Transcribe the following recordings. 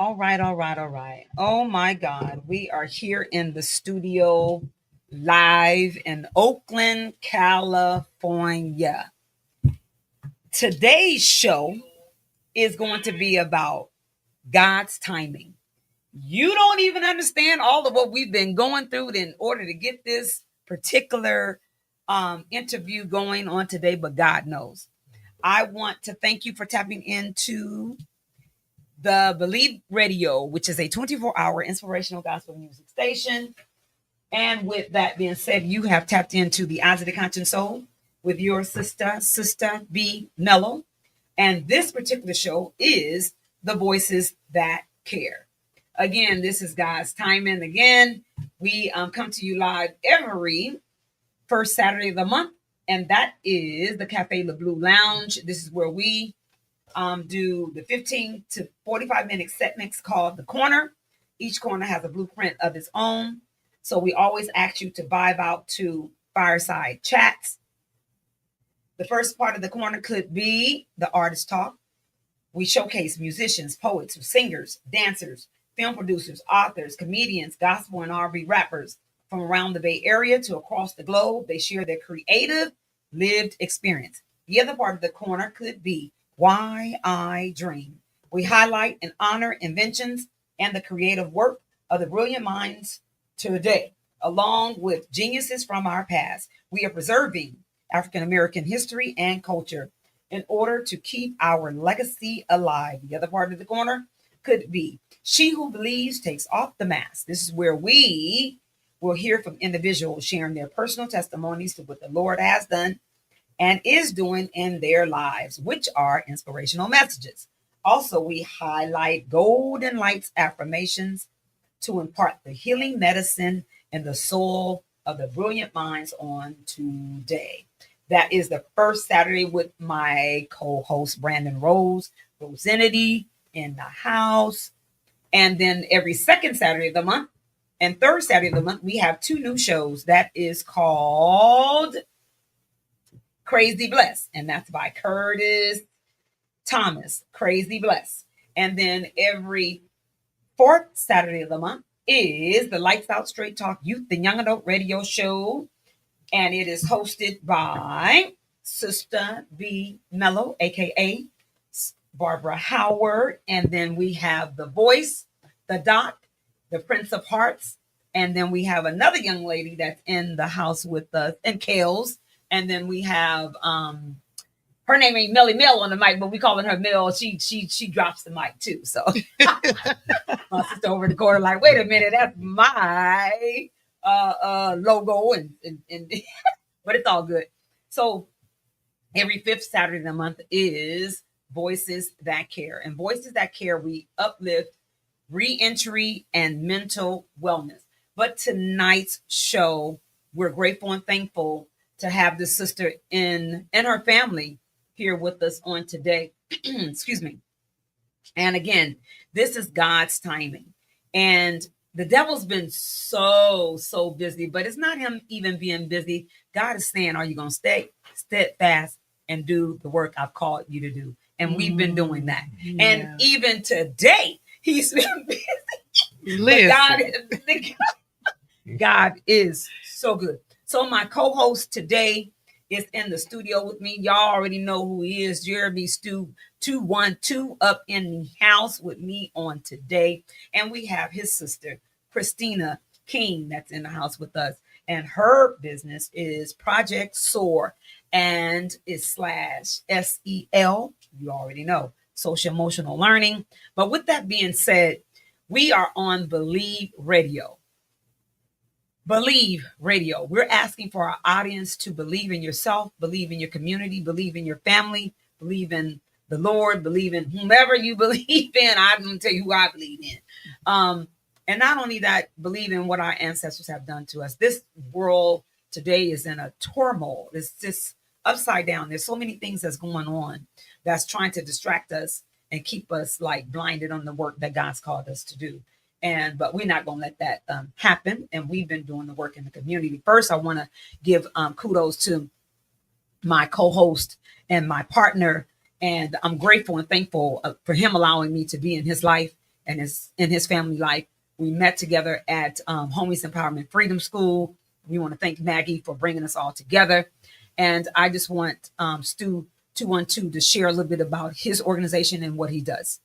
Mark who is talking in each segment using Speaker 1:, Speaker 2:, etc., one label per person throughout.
Speaker 1: All right, all right, all right. Oh my God. We are here in the studio live in Oakland, California. Today's show is going to be about God's timing. You don't even understand all of what we've been going through in order to get this particular interview going on today, but God knows. I want to thank you for tapping into the Believe Radio, which is a 24-hour inspirational gospel music station. And with that being said, you have tapped into the Eyes of the Conscious Soul with your sister B Mellow. And this particular show is The Voices That Care. Again, this is God's timing. Again, we come to you live every first Saturday of the month, and that is the Cafe Le Blue Lounge. This is where we do the 15 to 45 minute set mix called The Corner. Each corner has a blueprint of its own. So we always ask you to vibe out to fireside chats. The first part of the corner could be the artist talk. We showcase musicians, poets, singers, dancers, film producers, authors, comedians, gospel and R&B rappers from around the Bay Area to across the globe. They share their creative, lived experience. The other part of the corner could be Why I Dream. We highlight and honor inventions and the creative work of the brilliant minds today, along with geniuses from our past. We are preserving African American history and culture in order to keep our legacy alive. The other part of the corner could be She Who Believes Takes Off the Mask. This is where we will hear from individuals sharing their personal testimonies to what the Lord has done and is doing in their lives, which are inspirational messages. Also, we highlight golden lights affirmations to impart the healing medicine and the soul of the brilliant minds on today. That is the first Saturday with my co-host Brandon Rosenity in the house. And then every second Saturday of the month and third Saturday of the month, we have two new shows. That is called Crazy Bless, and that's by Curtis Thomas, Crazy Bless. And then every fourth Saturday of the month is the Lights Out Straight Talk Youth and Young Adult Radio Show, and it is hosted by Sister B Mellow, aka Barbara Howard. And then we have the voice, the Dot, the Prince of Hearts, and then we have another young lady that's in the house with us, and Kales. And then we have her name ain't Melly Mel on the mic, but we calling her Mel. She drops the mic too. So my sister over the corner, like, wait a minute, that's my logo, and but it's all good. So every fifth Saturday of the month is Voices That Care. And Voices That Care, we uplift reentry and mental wellness. But tonight's show, we're grateful and thankful to have this sister and her family here with us on today. Excuse me. And again, this is God's timing. And the devil's been so busy, but it's not him even being busy. God is saying, are you going to stay steadfast and do the work I've called you to do? And we've been doing that. Yeah. And even today, he's been busy. God is so good. So my co-host today is in the studio with me. Y'all already know who he is. Jeremy STU 212 up in the house with me on today. And we have his sister, Christina King, that's in the house with us. And her business is Project Soar, and it's /SEL. You already know, social emotional learning. But with that being said, we are on Believe Radio. Believe Radio. We're asking for our audience to believe in yourself, believe in your community, believe in your family, believe in the Lord, believe in whomever you believe in. I'm going to tell you who I believe in. And not only that, believe in what our ancestors have done to us. This world today is in a turmoil. It's just upside down. There's so many things that's going on that's trying to distract us and keep us like blinded on the work that God's called us to do. But we're not going to let that happen. And we've been doing the work in the community. First, I want to give kudos to my co-host and my partner. And I'm grateful and thankful for him allowing me to be in his life and his family life. We met together at Homies Empowerment Freedom School. We want to thank Maggie for bringing us all together. And I just want Stu 212 to share a little bit about his organization and what he does.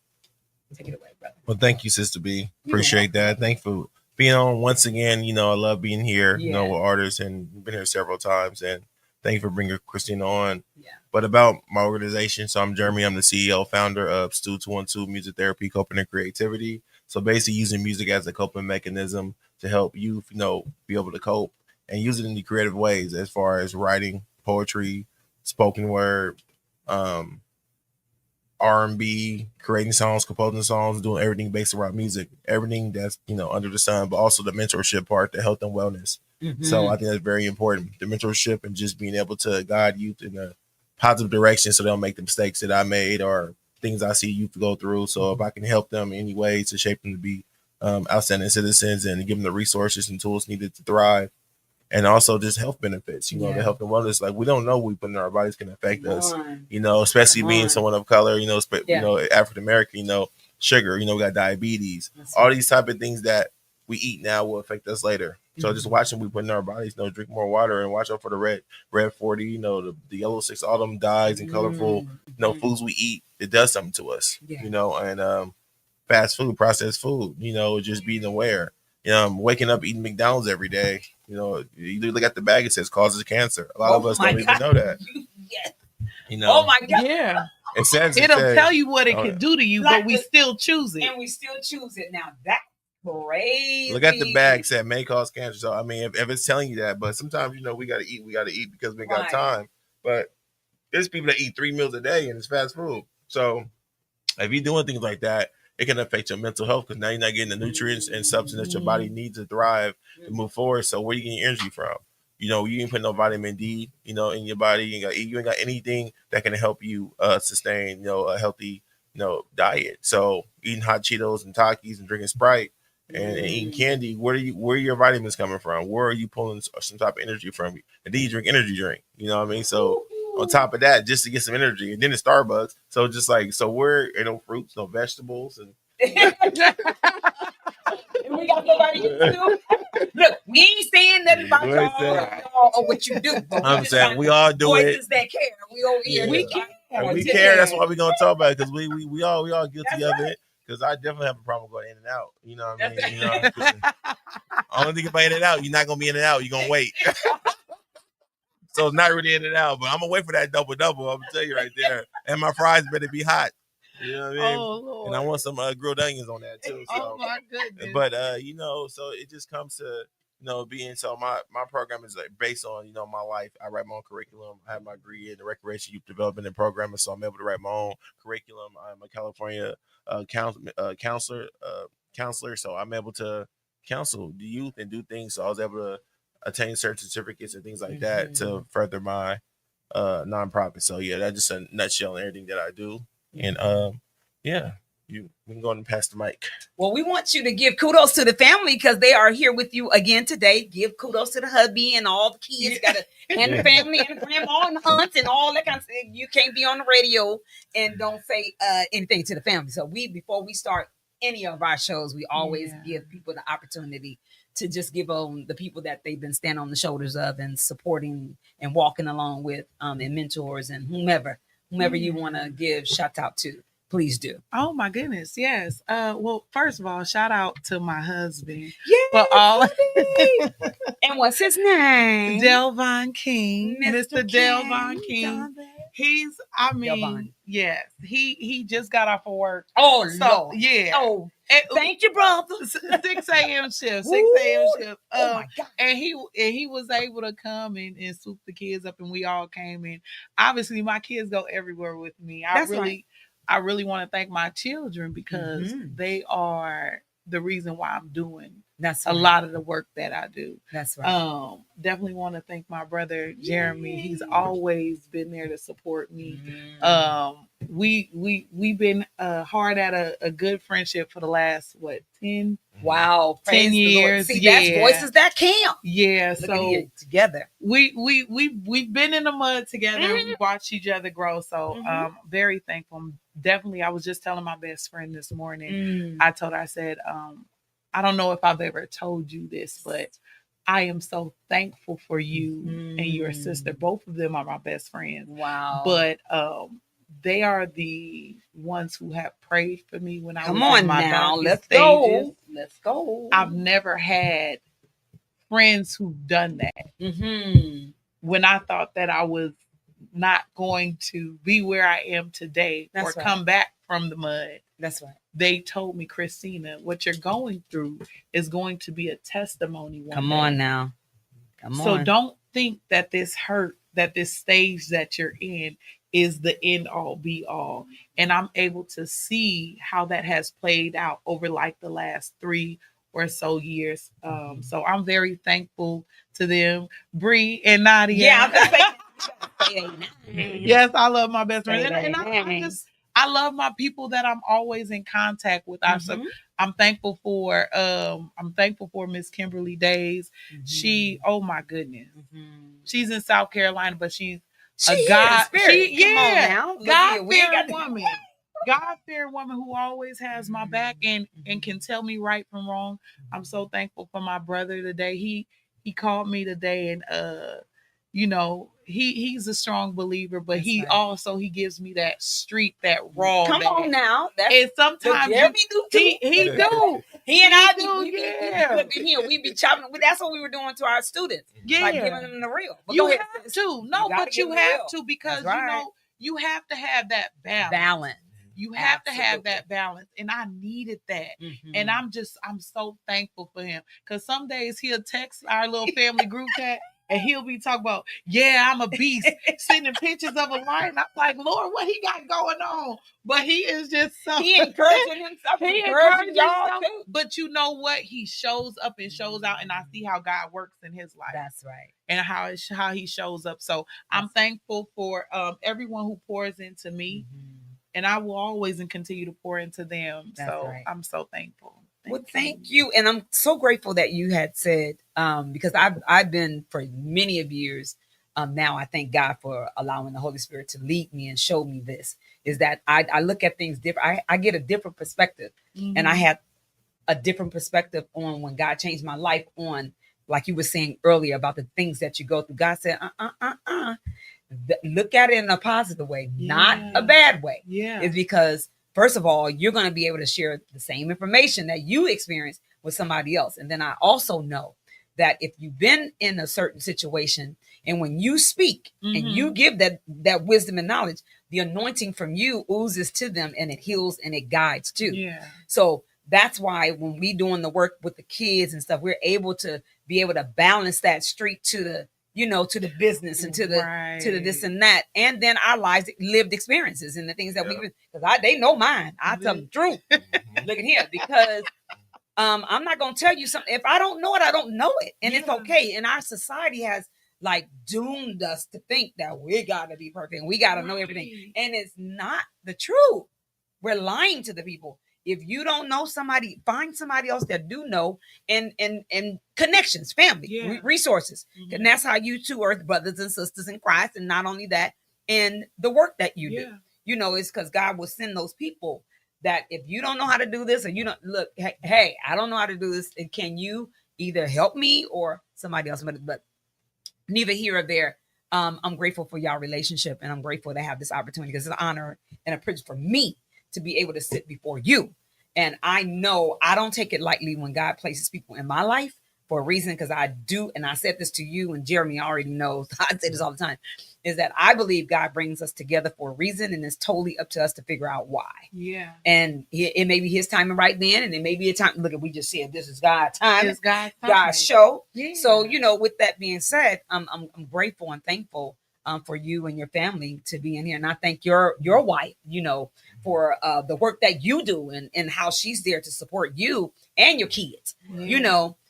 Speaker 1: Take it away, brother.
Speaker 2: Well, thank you, Sister B. Appreciate that. Thank you for being on once again. I love being here, with artists, and been here several times. And thank you for bringing Christina on. Yeah. But about my organization, so I'm Jeremy. I'm the CEO, founder of STU 212 Music Therapy, Coping and Creativity. So basically using music as a coping mechanism to help youth, be able to cope and use it in the creative ways as far as writing, poetry, spoken word, R&B, creating songs, composing songs, doing everything based around music, everything that's, under the sun, but also the mentorship part, the health and wellness. Mm-hmm. So I think that's very important. The mentorship and just being able to guide youth in a positive direction so they don't make the mistakes that I made or things I see youth go through. So if I can help them in any way to shape them to be outstanding citizens and give them the resources and tools needed to thrive. And also just health benefits, the health and wellness. Like, we don't know what we put in our bodies can affect us, especially being someone of color, African American, sugar, we got diabetes, all these type of things that we eat now will affect us later. Mm-hmm. So just watching we put in our bodies, drink more water and watch out for the red 40, the yellow 6, all them dyes and colorful, foods we eat. It does something to us, and fast food, processed food, just being aware. Waking up eating McDonald's every day. You look at the bag, it says causes cancer. A lot of us don't even know that.
Speaker 1: Yes.
Speaker 3: Oh my God.
Speaker 2: Yeah.
Speaker 3: It'll tell you what it can do to you, but we still choose it.
Speaker 1: And we still choose it. Now that's crazy.
Speaker 2: Look at the bag, said may cause cancer. So I mean, if it's telling you that, but sometimes we gotta eat because we got time. But there's people that eat 3 meals a day and it's fast food. So if you're doing things like that, it can affect your mental health because now you're not getting the nutrients and substance that your body needs to thrive and move forward. So where are you getting your energy from? You ain't putting no vitamin D, in your body. You ain't got anything that can help you sustain, a healthy, diet. So eating hot Cheetos and Takis and drinking Sprite and eating candy, where are your vitamins coming from? Where are you pulling some type of energy from? And then you drink energy drink, you know what I mean? So on top of that, just to get some energy, and then it's Starbucks. So just we're no fruits, no vegetables, and
Speaker 1: we got nobody to look. We ain't saying nothing about y'all or what you do. But
Speaker 2: I'm saying we all do
Speaker 1: voices
Speaker 2: it.
Speaker 1: that care. We over here.
Speaker 3: We care.
Speaker 2: We care. That's why we're gonna talk about it because we all guilty of it. Because I definitely have a problem going in and out. You know what I mean? Only thing about in and out, you're not gonna be in and out. You're gonna wait. So it's not really in and out, but I'm gonna wait for that double. I'm gonna tell you right there. And my fries better be hot. You know what I mean?
Speaker 3: Oh, Lord.
Speaker 2: And I want some grilled onions on that too. So.
Speaker 3: Oh my goodness.
Speaker 2: But so it just comes to being so my program is based on my life. I write my own curriculum. I have my degree in the recreation youth development and programming, so I'm able to write my own curriculum. I'm a California counselor, so I'm able to counsel the youth and do things. So I was able to attain certain certificates and things like that to further my nonprofit. So yeah, that's just a nutshell on everything that I do. And we can go and pass the mic.
Speaker 1: Well, we want you to give kudos to the family because they are here with you again today. Give kudos to the hubby and all the kids, and the family and the grandma and the aunts and all that kind of thing. You can't be on the radio and don't say anything to the family. So before we start any of our shows, we always give people the opportunity to just give on the people that they've been standing on the shoulders of and supporting and walking along with and mentors and whomever you want to give shout out to. Please do.
Speaker 3: Oh my goodness, yes. Well, first of all, shout out to my husband
Speaker 1: for
Speaker 3: all.
Speaker 1: And what's his name?
Speaker 3: Delvon King, Mr. Delvon King. He's,
Speaker 1: Delvon.
Speaker 3: Yes, he just got off of work.
Speaker 1: Oh,
Speaker 3: so,
Speaker 1: Lord.
Speaker 3: Yeah.
Speaker 1: Oh, thank you, brother.
Speaker 3: 6 a.m. shift. 6 a.m. shift.
Speaker 1: Oh my God.
Speaker 3: And he was able to come and swoop the kids up, and we all came in. Obviously, my kids go everywhere with me. I really want to thank my children because they are the reason why I'm doing a lot of the work that I do.
Speaker 1: That's right.
Speaker 3: Definitely want to thank my brother Jeremy. He's always been there to support me. We've been hard at a good friendship for the last 10
Speaker 1: wow
Speaker 3: 10 years.
Speaker 1: See, that's voices that count.
Speaker 3: Yeah.
Speaker 1: Look
Speaker 3: so
Speaker 1: together
Speaker 3: we've been in the mud together and we watched each other grow. So very thankful. I'm definitely, I was just telling my best friend this morning. I told her, I said, I don't know if I've ever told you this, but I am so thankful for you and your sister. Both of them are my best friends.
Speaker 1: Wow.
Speaker 3: But they are the ones who have prayed for me when I
Speaker 1: Come
Speaker 3: was
Speaker 1: on
Speaker 3: in my
Speaker 1: now.
Speaker 3: darkest
Speaker 1: Let's
Speaker 3: stages.
Speaker 1: go. Let's go.
Speaker 3: I've never had friends who've done that.
Speaker 1: Mm-hmm.
Speaker 3: When I thought that I was not going to be where I am today or come back from the mud.
Speaker 1: That's right.
Speaker 3: They told me, Christina, what you're going through is going to be a testimony one
Speaker 1: Come
Speaker 3: day.
Speaker 1: on now. Come on.
Speaker 3: So don't think that this hurt, that this stage that you're in is the end all be all. And I'm able to see how that has played out over like the last 3 or so years. So I'm very thankful to them, Bree and Nadia.
Speaker 1: Yeah, I'm gonna say
Speaker 3: yes, I love my best friend, and I love my people that I'm always in contact with. So I'm thankful for Miss Kimberly Days. She, oh my goodness, she's in South Carolina, but she's a God. God-fearing woman. God-fearing woman who always has my back and can tell me right from wrong. I'm so thankful for my brother today. He called me today and you know, he's a strong believer, but he gives me that street, that raw.
Speaker 1: Come on now.
Speaker 3: And sometimes
Speaker 1: Jeremy do too.
Speaker 3: He do.
Speaker 1: He and I do. We be chopping. That's what we were doing to our students.
Speaker 3: Yeah,
Speaker 1: like giving them the real. But
Speaker 3: you have to. No, but you have to, because
Speaker 1: right.
Speaker 3: you know you have to have that balance. You have to have that balance. And I needed that. And I'm so thankful for him. Because some days he'll text our little family group chat and he'll be talking about, yeah, I'm a beast, sending pictures of a lion. I'm like, Lord, what he got going on? But he is just so...
Speaker 1: He encouraging himself. He encouraging y'all too.
Speaker 3: But you know what? He shows up and shows out. And I see how God works in his life.
Speaker 1: That's right.
Speaker 3: And how he shows up. So I'm thankful for everyone who pours into me. And I will always continue to pour into them. That's so right. I'm so thankful.
Speaker 1: Thank you. And I'm so grateful that you had said, because I've been for many of years now, I thank God for allowing the Holy Spirit to lead me and show me this, is that I look at things different. I get a different perspective. And I had a different perspective on when God changed my life on, like you were saying earlier about the things that you go through. God said, look at it in a positive way, not a bad way.
Speaker 3: Yeah.
Speaker 1: It's because, first of all, you're going to be able to share the same information that you experienced with somebody else. And then I also know that if you've been in a certain situation and when you speak and you give that wisdom and knowledge, the anointing from you oozes to them and it heals and it guides too.
Speaker 3: Yeah.
Speaker 1: So that's why when we doing the work with the kids and stuff, we're able to balance that street to the, to the business and to the this and that, and then our lives, lived experiences, and the things that we've been. Because they know mine. I tell them the truth. Look at here, because I'm not gonna tell you something if I don't know it. I don't know it, and it's okay. And our society has like doomed us to think that we gotta be perfect and we gotta know everything, and it's not the truth. We're lying to the people. If you don't know somebody, find somebody else that do know, and connections, family, resources. And that's how you two are brothers and sisters in Christ. And not only that, in the work that you do, it's because God will send those people that if you don't know how to do this, or you don't look, hey, I don't know how to do this. And can you either help me or somebody else? But neither here or there. I'm grateful for y'all relationship, and I'm grateful to have this opportunity, because it's an honor and a privilege for me to be able to sit before you. And I know I don't take it lightly when God places people in my life for a reason, because I do. And I said this to you, and Jeremy already knows, I say this all the time, is that I believe God brings us together for a reason, and it's totally up to us to figure out why.
Speaker 3: Yeah.
Speaker 1: And it may be his timing right then, and it may be a time. Look, we just said this is God's time.
Speaker 3: It's God's
Speaker 1: show.
Speaker 3: Yeah.
Speaker 1: So, with that being said, I'm grateful and thankful for you and your family to be in here. And I thank your wife, for the work that you do, and how she's there to support you and your kids,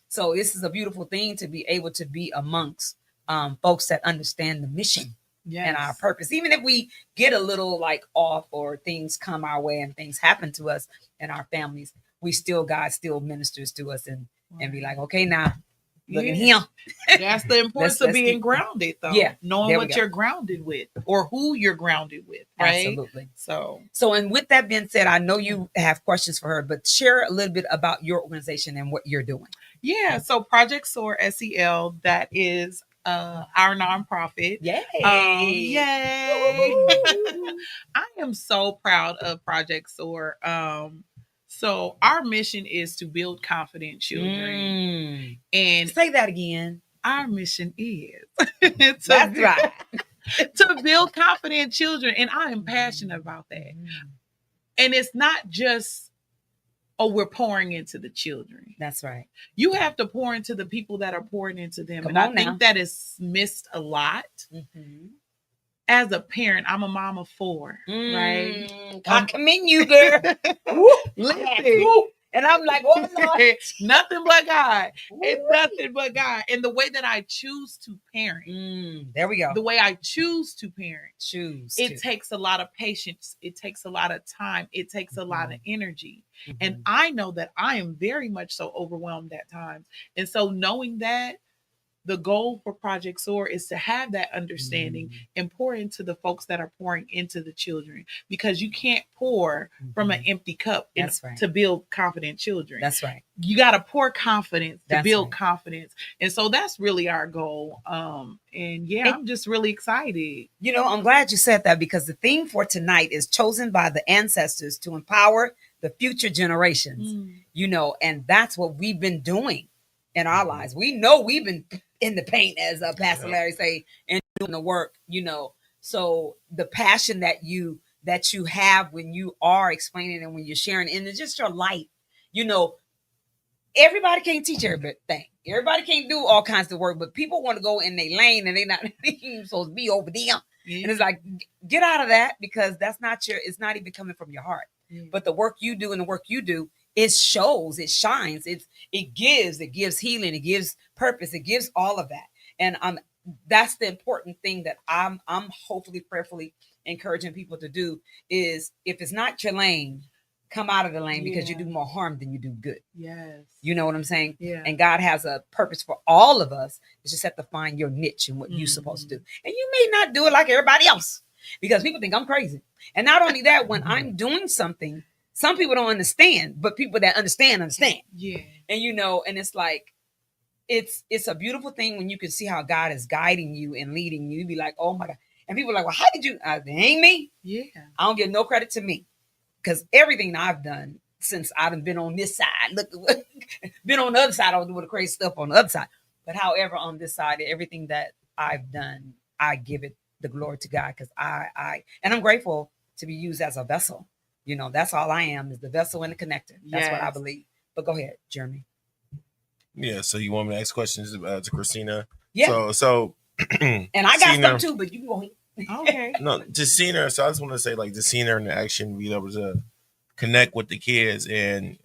Speaker 1: So this is a beautiful thing to be able to be amongst folks that understand the mission and our purpose. Even if we get a little like off, or things come our way and things happen to us and our families, God still ministers to us and be like, okay, now, let's get it together. And I'm grateful and thankful for you. And I'm grateful and thankful for you and your family to be in here. And I thank your wife, for the work that you do, and how she's there to support you and your kids, So this is a beautiful thing to be able to be amongst folks that understand the mission and our purpose. Even if we get a little like off, or things come our way and things happen to us and our families, we still, God still ministers to us and be like, okay, now Look at him.
Speaker 3: That's the importance of being grounded, though.
Speaker 1: Yeah,
Speaker 3: knowing what you're grounded with or who you're grounded with, right?
Speaker 1: Absolutely.
Speaker 3: So,
Speaker 1: and with that being said, I know you have questions for her, but share a little bit about your organization and what you're doing.
Speaker 3: Yeah, so Project Soar SEL, that is our nonprofit.
Speaker 1: Yay!
Speaker 3: Yay! I am so proud of Project Soar. So our mission is to build confident children. And
Speaker 1: say that again.
Speaker 3: Our mission is
Speaker 1: That's right.
Speaker 3: to build confident children, and I am passionate about that. And it's not just, oh, we're pouring into the children.
Speaker 1: That's right.
Speaker 3: You have to pour into the people that are pouring into them. And I think that is missed a lot. As a parent, I'm a mom of 4, right?
Speaker 1: I commend you, girl. Listen. And I'm like, oh, Lord.
Speaker 3: Nothing but God. It's nothing but God. And the way that I choose to parent.
Speaker 1: There we go.
Speaker 3: The way I choose to parent.
Speaker 1: It
Speaker 3: takes a lot of patience. It takes a lot of time. It takes a lot of energy. And I know that I am very much so overwhelmed at times. And so knowing that, the goal for Project Soar is to have that understanding and pour into the folks that are pouring into the children, because you can't pour from an empty cup to build confident children.
Speaker 1: That's right.
Speaker 3: You got to pour confidence to build confidence. And so that's really our goal. And I'm just really excited.
Speaker 1: You know, I'm glad you said that, because the theme for tonight is chosen by the ancestors to empower the future generations, you know, and that's what we've been doing in our lives. We know we've been in the paint, as Pastor Larry say, and doing the work, you know. So the passion that you have when you are explaining and when you're sharing, and it's just your light, you know. Everybody can't teach everything. Everybody can't do all kinds of work, but people want to go in their lane and they're not supposed to be over them. And it's like, get out of that, because that's not it's not even coming from your heart. But the work you do and the work you do, it shows, it shines, it gives healing, it gives purpose, it gives all of that. And that's the important thing that I'm hopefully, prayerfully encouraging people to do, is if it's not your lane, come out of the lane, because you do more harm than you do good.
Speaker 3: Yes.
Speaker 1: You know what I'm saying?
Speaker 3: Yeah.
Speaker 1: And God has a purpose for all of us. You just have to find your niche and what you're supposed to do. And you may not do it like everybody else, because people think I'm crazy. And not only that, when I'm doing something, some people don't understand, but people that understand.
Speaker 3: Yeah.
Speaker 1: And you know, and it's like, it's a beautiful thing when you can see how God is guiding you and leading you. You be like, oh my God. And people are like, well, how did you? It ain't me.
Speaker 3: Yeah.
Speaker 1: I don't give no credit to me, because everything I've done since I've been on this side, been on the other side, I was doing the crazy stuff on the other side. But however, on this side, everything that I've done, I give it the glory to God, because and I'm grateful to be used as a vessel. You know, that's all I am, is the vessel and the connector. That's what I believe. But go ahead, Jeremy.
Speaker 2: Yeah, so you want me to ask questions to Christina?
Speaker 1: Yeah.
Speaker 2: So
Speaker 1: and I got some too, but you go ahead.
Speaker 3: Okay.
Speaker 2: No, just seeing her. So I just want to say, like, just seeing her in action, being able to connect with the kids. And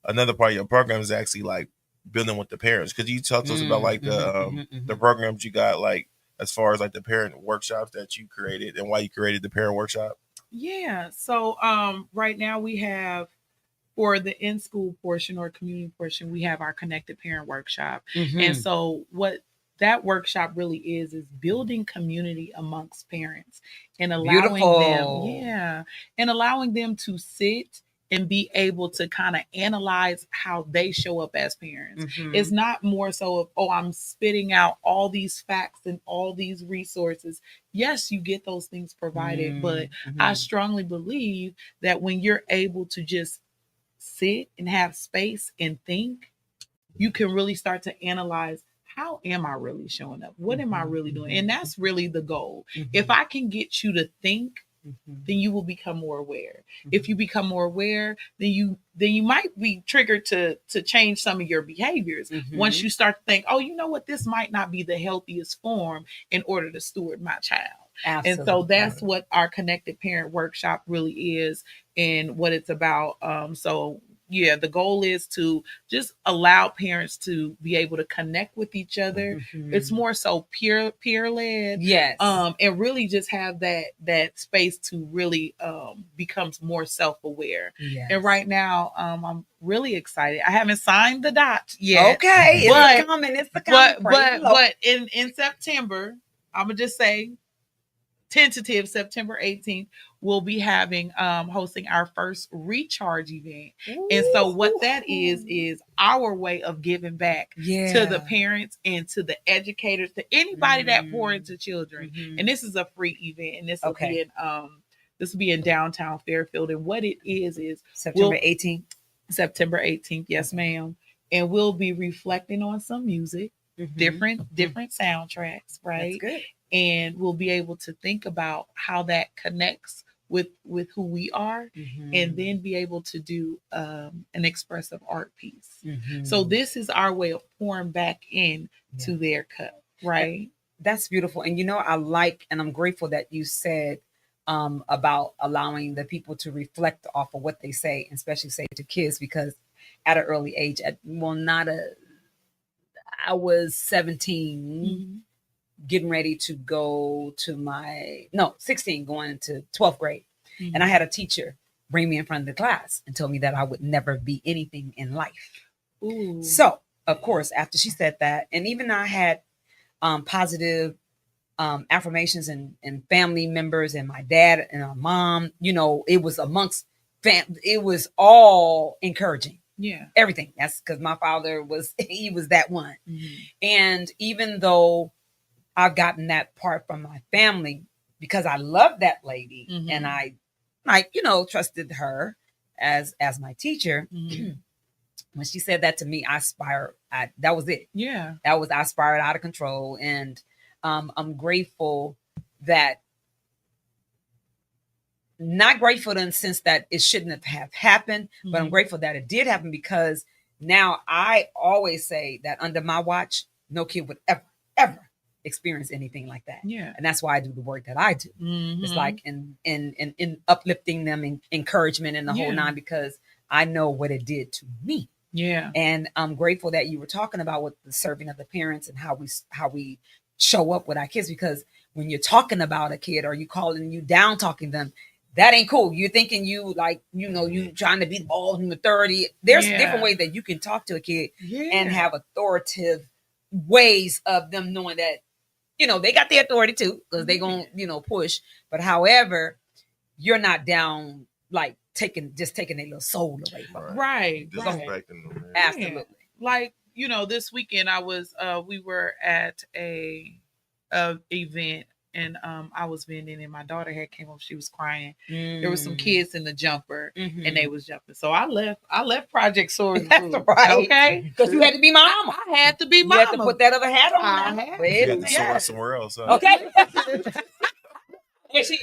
Speaker 2: another part of your program is actually like building with the parents. Because you talked to us about like the programs you got, like as far as like the parent workshops that you created and why you created the parent workshop.
Speaker 3: Yeah. So right now we have, for the in-school portion or community portion, we have our Connected Parent Workshop. And so what that workshop really is building community amongst parents and allowing them to sit and be able to kind of analyze how they show up as parents. It's not more so of, oh, I'm spitting out all these facts and all these resources. Yes, you get those things provided, but I strongly believe that when you're able to just sit and have space and think, you can really start to analyze, how am I really showing up? What am I really doing? And that's really the goal. If I can get you to think, then you will become more aware. If you become more aware, then you might be triggered to change some of your behaviors. Once you start to think, oh, you know what, this might not be the healthiest form in order to steward my child. Absolutely. And so that's what our Connected Parent Workshop really is and what it's about. So the goal is to just allow parents to be able to connect with each other. It's more so peer led.
Speaker 1: Yes.
Speaker 3: And really just have that space to really becomes more self-aware.
Speaker 1: Yes.
Speaker 3: And right now, I'm really excited. I haven't signed the dot yet.
Speaker 1: Okay. It's coming. It's coming.
Speaker 3: But in September, I'm gonna just say tentative September 18th, we'll be having hosting our first recharge event. Ooh. And so what that is our way of giving back to the parents and to the educators, to anybody that pour into children. And this is a free event, and this will be in downtown Fairfield. And what it is
Speaker 1: September 18th.
Speaker 3: September 18th, yes, ma'am. And we'll be reflecting on some music, different soundtracks, right?
Speaker 1: That's good.
Speaker 3: And we'll be able to think about how that connects with who we are, and then be able to do an expressive art piece. So this is our way of pouring back in to their cup, right?
Speaker 1: That's beautiful. And I like, and I'm grateful that you said about allowing the people to reflect off of what they say, and especially say to kids, because at an early age, I was 17, getting ready to go to 16, going into 12th grade. And I had a teacher bring me in front of the class and tell me that I would never be anything in life.
Speaker 3: Ooh.
Speaker 1: So, of course, after she said that, and even I had positive affirmations and family members and my dad and my mom, it was amongst it was all encouraging.
Speaker 3: Yeah.
Speaker 1: Everything. That's because my father was that one. And even though I've gotten that part from my family, because I loved that lady and I trusted her as my teacher. When she said that to me, I spiraled. That was it.
Speaker 3: Yeah.
Speaker 1: I spiraled out of control. And I'm grateful that, not grateful in the sense that it shouldn't have happened, but I'm grateful that it did happen, because now I always say that under my watch, no kid would ever experience anything like that.
Speaker 3: Yeah.
Speaker 1: And that's why I do the work that I do. It's like in uplifting them and encouragement and the whole nine, because I know what it did to me.
Speaker 3: Yeah.
Speaker 1: And I'm grateful that you were talking about with the serving of the parents and how we show up with our kids, because when you're talking about a kid or you calling you down, talking them, that ain't cool. You're thinking you trying to be the ball in the 30. There's different ways that you can talk to a kid and have authoritative ways of them knowing that, they got the authority too, because they going to push. But however, you're not down, like taking their little soul away from them.
Speaker 3: Right.
Speaker 2: Disrespecting them.
Speaker 1: Absolutely.
Speaker 3: Like, this weekend we were at a event, and I was vending, and my daughter had came up. She was crying. There were some kids in the jumper, and they was jumping. So I left Project Soar.
Speaker 1: That's right.
Speaker 3: Okay,
Speaker 1: because you had to be mama.
Speaker 3: I had to be mama.
Speaker 1: You had to put that other hat on.
Speaker 2: You had to soar somewhere else. Huh?
Speaker 1: Okay. And she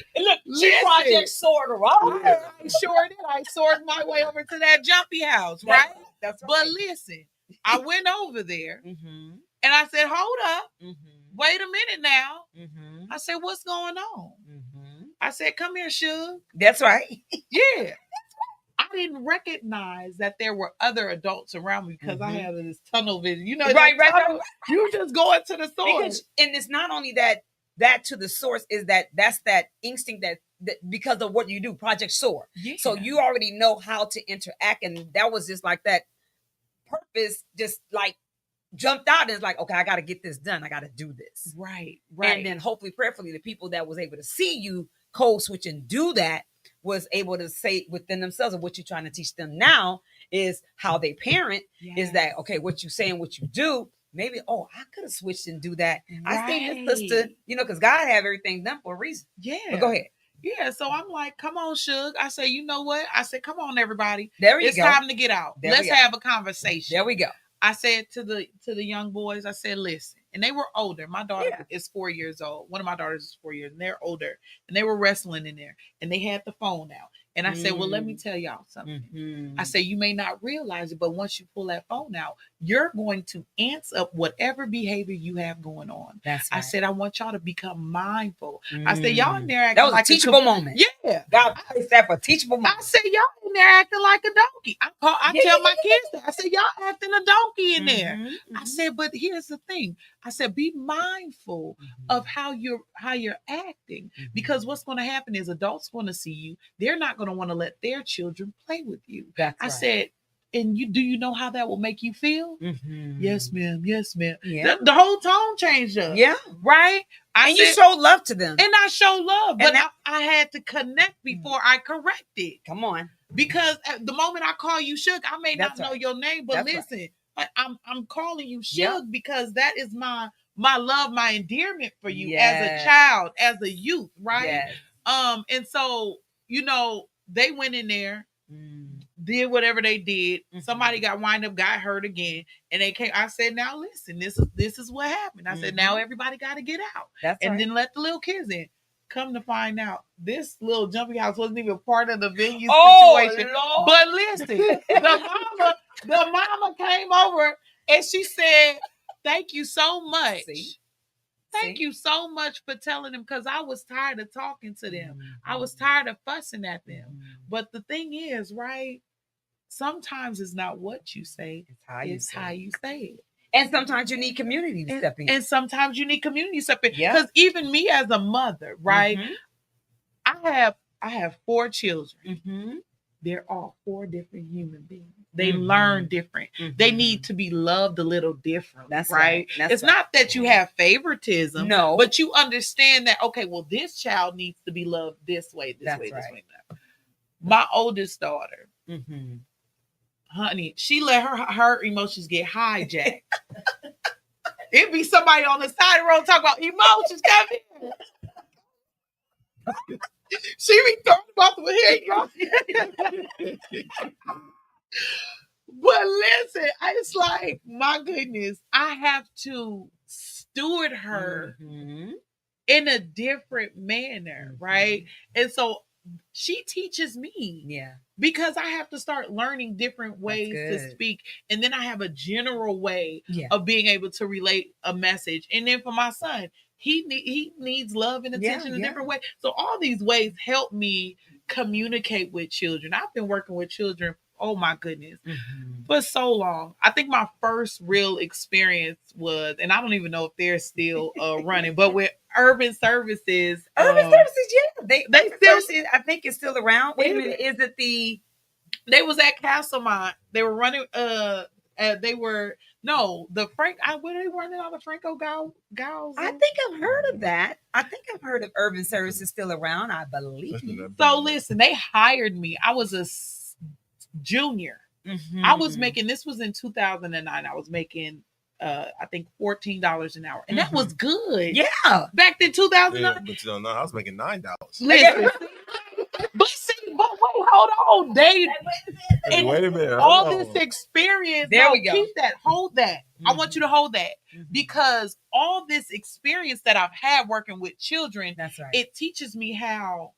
Speaker 1: Project Soar, right?
Speaker 3: I sure did. I soared my way over to that jumpy house, right?
Speaker 1: That's right.
Speaker 3: But listen, I went over there, and I said, "Hold up, wait a minute now." I said, "What's going on?" I said, "Come here, Suge."
Speaker 1: That's right.
Speaker 3: Yeah. I didn't recognize that there were other adults around me, because I had this tunnel vision.
Speaker 1: Right.
Speaker 3: You just go into the source.
Speaker 1: And it's not only that to the source is that's that instinct that because of what you do, Project Soar. Yeah. So you already know how to interact. And that was just like that purpose, just like jumped out, and it's like, okay, I got to get this done. I got to do this.
Speaker 3: Right.
Speaker 1: And then hopefully, prayerfully, the people that was able to see you code switch and do that was able to say within themselves, and what you're trying to teach them now is how they parent is that, okay, what you say and what you do, maybe, I could have switched and do that. Right. I think this sister, because God have everything done for a reason.
Speaker 3: Yeah.
Speaker 1: But go ahead.
Speaker 3: Yeah, so I'm like, come on, Suge. I say, you know what? I said, come on, everybody.
Speaker 1: There you go.
Speaker 3: It's time to get out. Let's have a conversation.
Speaker 1: There we go.
Speaker 3: I said to the young boys, I said, listen. And they were older. My daughter is 4 years old. One of my daughters is 4 years, and they're older. And they were wrestling in there, and they had the phone out. And I said, well, let me tell y'all something. I said, you may not realize it, but once you pull that phone out, you're going to amp up whatever behavior you have going on.
Speaker 1: That's right.
Speaker 3: I said, I want y'all to become mindful. I said, y'all in there acting
Speaker 1: that was
Speaker 3: like
Speaker 1: a teachable moment.
Speaker 3: Yeah.
Speaker 1: God placed that for a teachable moment.
Speaker 3: I said, y'all in in there acting like a donkey. I tell my kids that. I said, y'all acting a donkey in there. I said, but here's the thing. I said, be mindful of how you're acting, because what's going to happen is adults going to see you. They're not going to want to let their children play with you. I said, and do you know how that will make you feel? Yes, ma'am. Yes, ma'am. Yeah. The whole tone changed up. Yeah. Right?
Speaker 1: You show love to them.
Speaker 3: And I show love. But I had to connect before I corrected.
Speaker 1: Come on.
Speaker 3: Because at the moment I call you Suge, I may not know your name, but listen, I'm calling you Suge because that is my love, my endearment for you as a child, as a youth, right? Yes. And so, they went in there, did whatever they did. Somebody got hurt again, and they came. I said, now listen, this is what happened. I said, now everybody got to get out. Then let the little kids in. Come to find out, this little jumping house wasn't even part of the venue situation. Lord. But listen, the mama came over and she said, thank you so much. Thank you so much for telling them, because I was tired of talking to them. I was tired of fussing at them. But the thing is, right, sometimes it's not what you say, it's how you say it.
Speaker 1: And sometimes you need community to step in.
Speaker 3: And sometimes you need community to step in. Because even me as a mother, right, I have 4 children. They're all 4 different human beings. They learn different. They need to be loved a little different. That's right. It's not that you have favoritism. No. But you understand that, okay, well, this child needs to be loved this way, this way. My oldest daughter, honey, she let her emotions get hijacked. It'd be somebody on the side of the road talking about emotions. Come here. She be talking about the here. But listen, it's like, my goodness, I have to steward her in a different manner, right? And so she teaches me. Yeah. Because I have to start learning different ways to speak. And then I have a general way of being able to relate a message. And then for my son, he needs love and attention in a different way. So all these ways help me communicate with children. I've been working with children, oh my goodness, for so long. I think my first real experience was, and I don't even know if they're still running, but with Urban Services.
Speaker 1: Urban Services, they still. I think it's still around. Wait a minute, is it
Speaker 3: They was at Castlemont. They were running. They were the Frank. Were they running on the Franco Gals?
Speaker 1: I think I've heard of that. I think I've heard of Urban Services still around. I believe.
Speaker 3: So listen, they hired me. I was a junior. I was making. This was in 2009. I was making. I think $14 an hour, and that was good. Yeah, back in 2009.
Speaker 2: Yeah, but you don't know, I was making $9.
Speaker 3: Listen, but wait, hold on, Dave.
Speaker 2: Wait a minute.
Speaker 3: All this experience.
Speaker 1: There we go.
Speaker 3: Keep that. Hold that. I want you to hold that because all this experience that I've had working with children,
Speaker 1: that's right.
Speaker 3: It teaches me how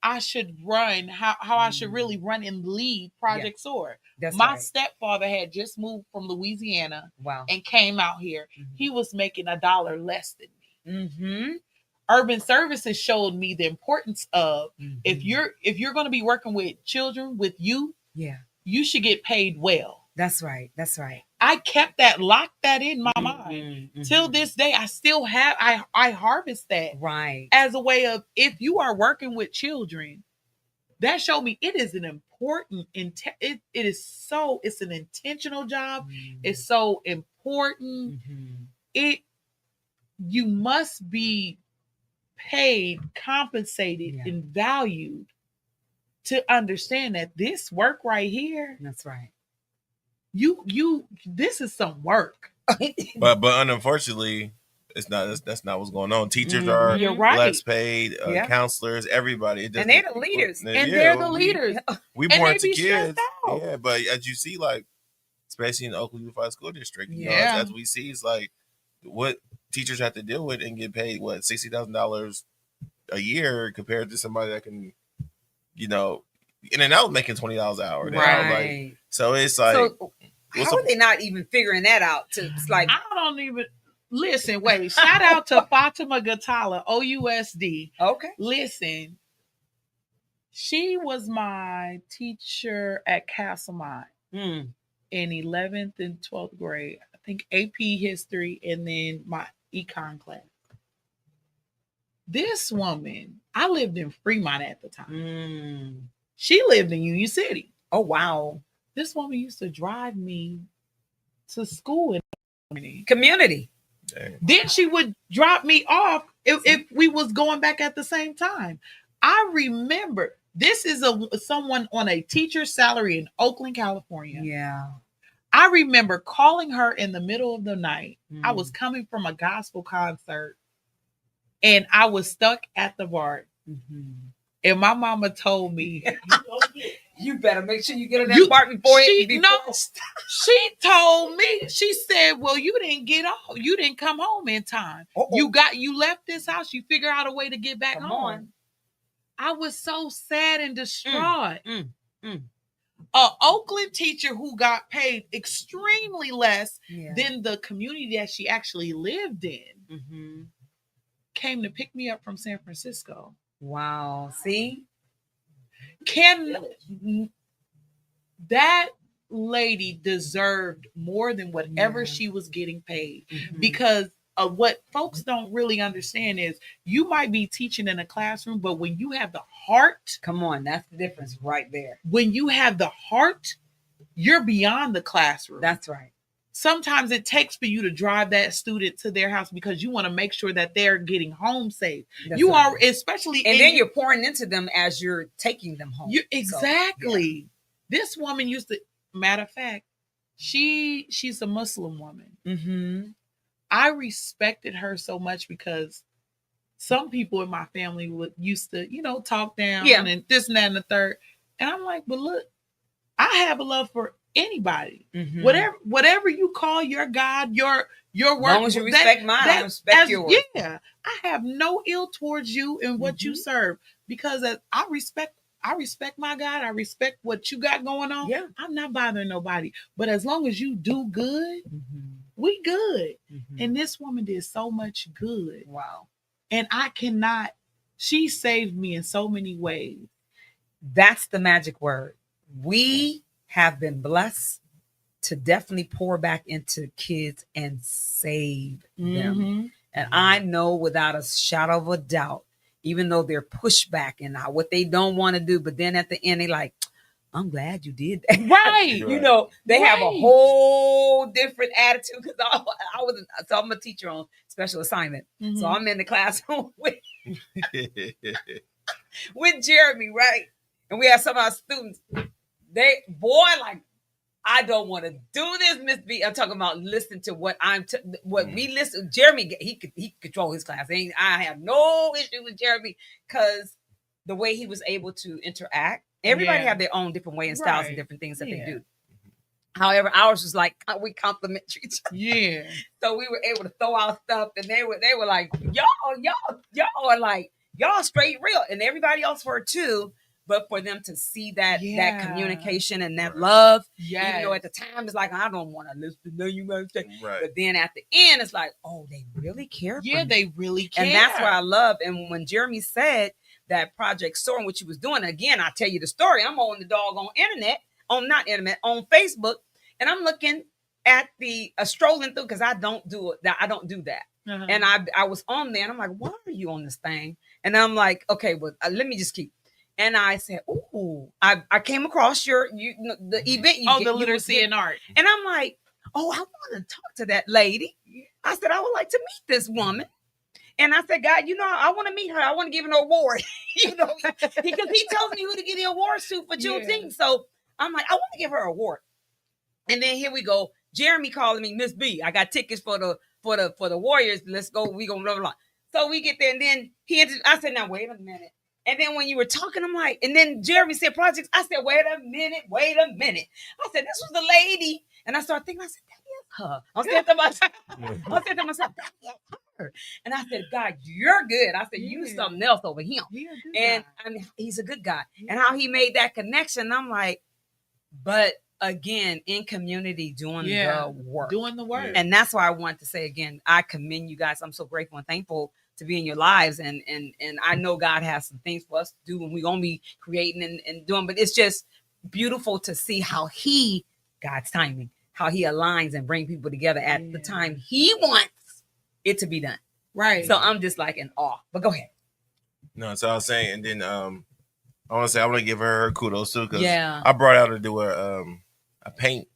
Speaker 3: I should run, how I should really run and lead Project Soar. My stepfather had just moved from Louisiana and came out here. He was making $1 less than me. Urban Services showed me the importance of if you're going to be working with children, with youth, you should get paid well.
Speaker 1: That's right. That's right.
Speaker 3: I kept locked that in my mind. Till this day, I still have, I harvest that.
Speaker 1: Right.
Speaker 3: As a way of, if you are working with children, that showed me it is an important, it's an intentional job. It's so important. You must be paid, compensated, and valued to understand that this work right here.
Speaker 1: That's right.
Speaker 3: This is some work.
Speaker 2: but unfortunately, that's not what's going on. Teachers are less paid, counselors, everybody.
Speaker 1: And they're the leaders.
Speaker 3: They're the leaders.
Speaker 2: We born to kids. Yeah, but as you see, like, especially in the Oakland Unified School District, you know, as we see, it's like what teachers have to deal with and get paid, what, $60,000 a year compared to somebody that can, you know, in and out making $20 an hour.
Speaker 1: Right.
Speaker 2: Like, so it's like,
Speaker 1: how are they not even figuring that out? It's like,
Speaker 3: I don't even listen. Wait, shout out to Fatima Gatala, OUSD.
Speaker 1: Okay.
Speaker 3: Listen, She was my teacher at Castlemont in 11th and 12th grade. I think AP history and then my econ class. This woman, I lived in Fremont at the time. She lived in Union City.
Speaker 1: Oh, wow.
Speaker 3: This woman used to drive me to school in the
Speaker 1: community.
Speaker 2: Dang.
Speaker 3: Then she would drop me off if we was going back at the same time. I remember this is someone on a teacher's salary in Oakland, California.
Speaker 1: Yeah.
Speaker 3: I remember calling her in the middle of the night. I was coming from a gospel concert and I was stuck at the bar. And my mama told me,
Speaker 1: you better make sure you get on that bar before
Speaker 3: she told me, she said, well, you didn't get off. You didn't come home in time. You left this house. You figure out a way to get back home. I was so sad and distraught. An Oakland teacher who got paid extremely less than the community that she actually lived in came to pick me up from San Francisco.
Speaker 1: Wow. See?
Speaker 3: That lady deserved more than whatever she was getting paid because of what folks don't really understand is you might be teaching in a classroom, but when you have the heart,
Speaker 1: come on, that's the difference right there.
Speaker 3: When you have the heart, you're beyond the classroom.
Speaker 1: That's right.
Speaker 3: Sometimes it takes for you to drive that student to their house because you want to make sure that they're getting home safe.
Speaker 1: That's
Speaker 3: you
Speaker 1: right.
Speaker 3: are, especially,
Speaker 1: and then you're pouring into them as you're taking them home.
Speaker 3: Exactly. So, this woman used to, matter of fact, she's a Muslim woman. I respected her so much because some people in my family used to, talk down and this and that and the third. And I'm like, but look, I have a love for anybody. Whatever you call your God, your work.
Speaker 1: As long as you respect mine, I respect yours.
Speaker 3: Yeah, I have no ill towards you and what you serve because I respect my God. I respect what you got going on.
Speaker 1: Yeah.
Speaker 3: I'm not bothering nobody. But as long as you do good, we good. And this woman did so much good.
Speaker 1: Wow.
Speaker 3: And she saved me in so many ways.
Speaker 1: That's the magic word. We have been blessed to definitely pour back into kids and save them. And I know without a shadow of a doubt, even though they're pushed back and what they don't want to do, but then at the end, they like, I'm glad you did that.
Speaker 3: Right.
Speaker 1: They have a whole different attitude because I'm a teacher on special assignment. So I'm in the classroom with Jeremy, right? And we have some of our students. I don't want to do this, Miss B. I'm talking about listen to what we listen. Jeremy, he could control his class. I have no issue with Jeremy because the way he was able to interact. Everybody have their own different way and styles and different things that they do. However, ours was like we complimentary each other.
Speaker 3: Yeah.
Speaker 1: So we were able to throw out stuff, and they were like, y'all are like y'all straight real, and everybody else were too. But for them to see that communication and that love, even though at the time it's like I don't want to listen to you guys say, but then at the end it's like, oh, they really care.
Speaker 3: Yeah, they really care,
Speaker 1: and that's what I love. And when Jeremy said that Project Soar, what you was doing, again, I'll tell you the story. I'm on the doggone on Facebook, and I'm looking at the strolling through because I don't do that. And I was on there, and I'm like, why are you on this thing? And I'm like, okay, well, let me just keep. And I said, "Ooh, I came across the event.
Speaker 3: The literacy and art."
Speaker 1: And I'm like, "Oh, I want to talk to that lady." I said, "I would like to meet this woman." And I said, "God, I want to meet her. I want to give her an award, because he tells me who to give the awards to for Juneteenth." So I'm like, "I want to give her an award." And then here we go, Jeremy calling me, Miss B. I got tickets for the Warriors. Let's go. We gonna blah blah blah. So we get there, and then I said, "Now wait a minute." And then when you were talking, I'm like, and then Jeremy said projects. I said, wait a minute. I said, this was the lady. And I started thinking, I said, that is her. I said to myself, that is her. And I said, God, you're good. I said, you something else over him. And I mean, he's a good guy. And how he made that connection, I'm like, but again, in community, doing the work.
Speaker 3: Doing the work.
Speaker 1: And that's why I want to say again, I commend you guys. I'm so grateful and thankful to be in your lives. And I know God has some things for us to do, and we're going to be creating and doing, but it's just beautiful to see how God's timing, how he aligns and bring people together at the time he wants it to be done.
Speaker 3: Right.
Speaker 1: So I'm just like in awe, but go ahead.
Speaker 2: No, so I was saying, and then I want to say I want to give her kudos too, because I brought her out to do a paint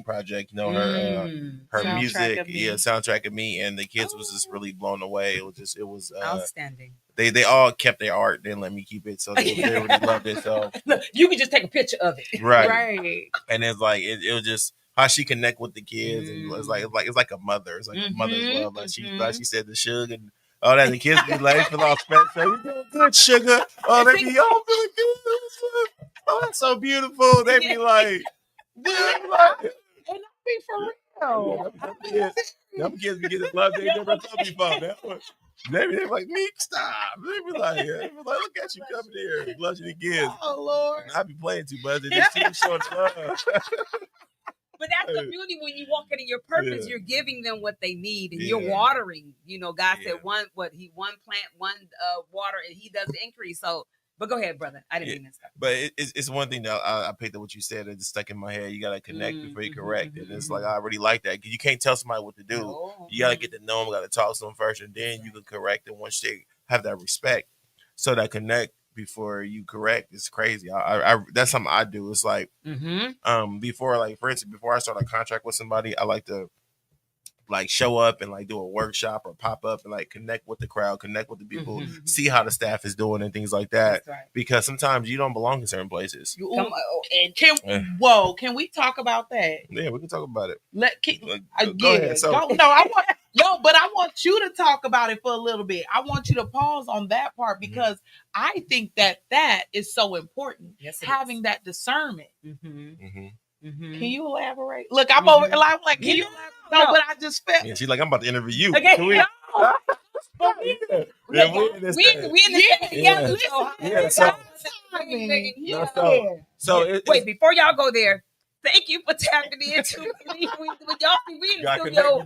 Speaker 2: project. You know, her
Speaker 3: Soundtrack
Speaker 2: music,
Speaker 3: of Me.
Speaker 2: soundtrack of me, and the kids was just really blown away. It was
Speaker 1: outstanding.
Speaker 2: They all kept their art. They didn't let me keep it, so they really loved it. So
Speaker 1: look, you can just take a picture of it,
Speaker 2: right? And it's like it was just how she connect with the kids, and it's like a mother. It's like a mother's love. Like she said the sugar and all that. The kids be like feel all special. You doing good, sugar? Oh, they be all feeling good. Oh, that's so beautiful. They be like,
Speaker 3: and I be for real.
Speaker 2: Them kids be getting love they never told me about. They be like, Meek, stop. They be like, look at you coming here, blushing the kids.
Speaker 3: Oh Lord,
Speaker 2: and I be playing too much. They just too short love.
Speaker 1: But that's the beauty when you walk into your purpose. You're giving them what they need, and you're watering. You know, God said one plant, one water, and he does the increase. So, but go ahead, brother. I didn't mean to stop.
Speaker 2: But it's one thing that I picked up what you said. It just stuck in my head. You gotta connect before you correct, and it's like I already like that. You can't tell somebody what to do. No. You gotta get to know them. Gotta talk to them first, and then you can correct them once they have that respect. So that connect before you correct is crazy. I that's something I do. It's like before, like for instance, before I start a contract with somebody, I like to like show up and like do a workshop or pop up and like connect with the crowd, connect with the people, see how the staff is doing and things like that. Right. Because sometimes you don't belong in certain places.
Speaker 3: Can we talk about that?
Speaker 2: Yeah, we can talk about it.
Speaker 3: Go ahead. I want you to talk about it for a little bit. I want you to pause on that part because I think that is so important. Yes, having that discernment. Can you elaborate? Look, I'm over like, can you elaborate? No, but I just felt.
Speaker 2: Yeah, she's like, I'm about to interview you.
Speaker 1: Okay,
Speaker 2: we
Speaker 1: in the wait, before y'all go there, thank you for tapping into when y'all see we in the studio.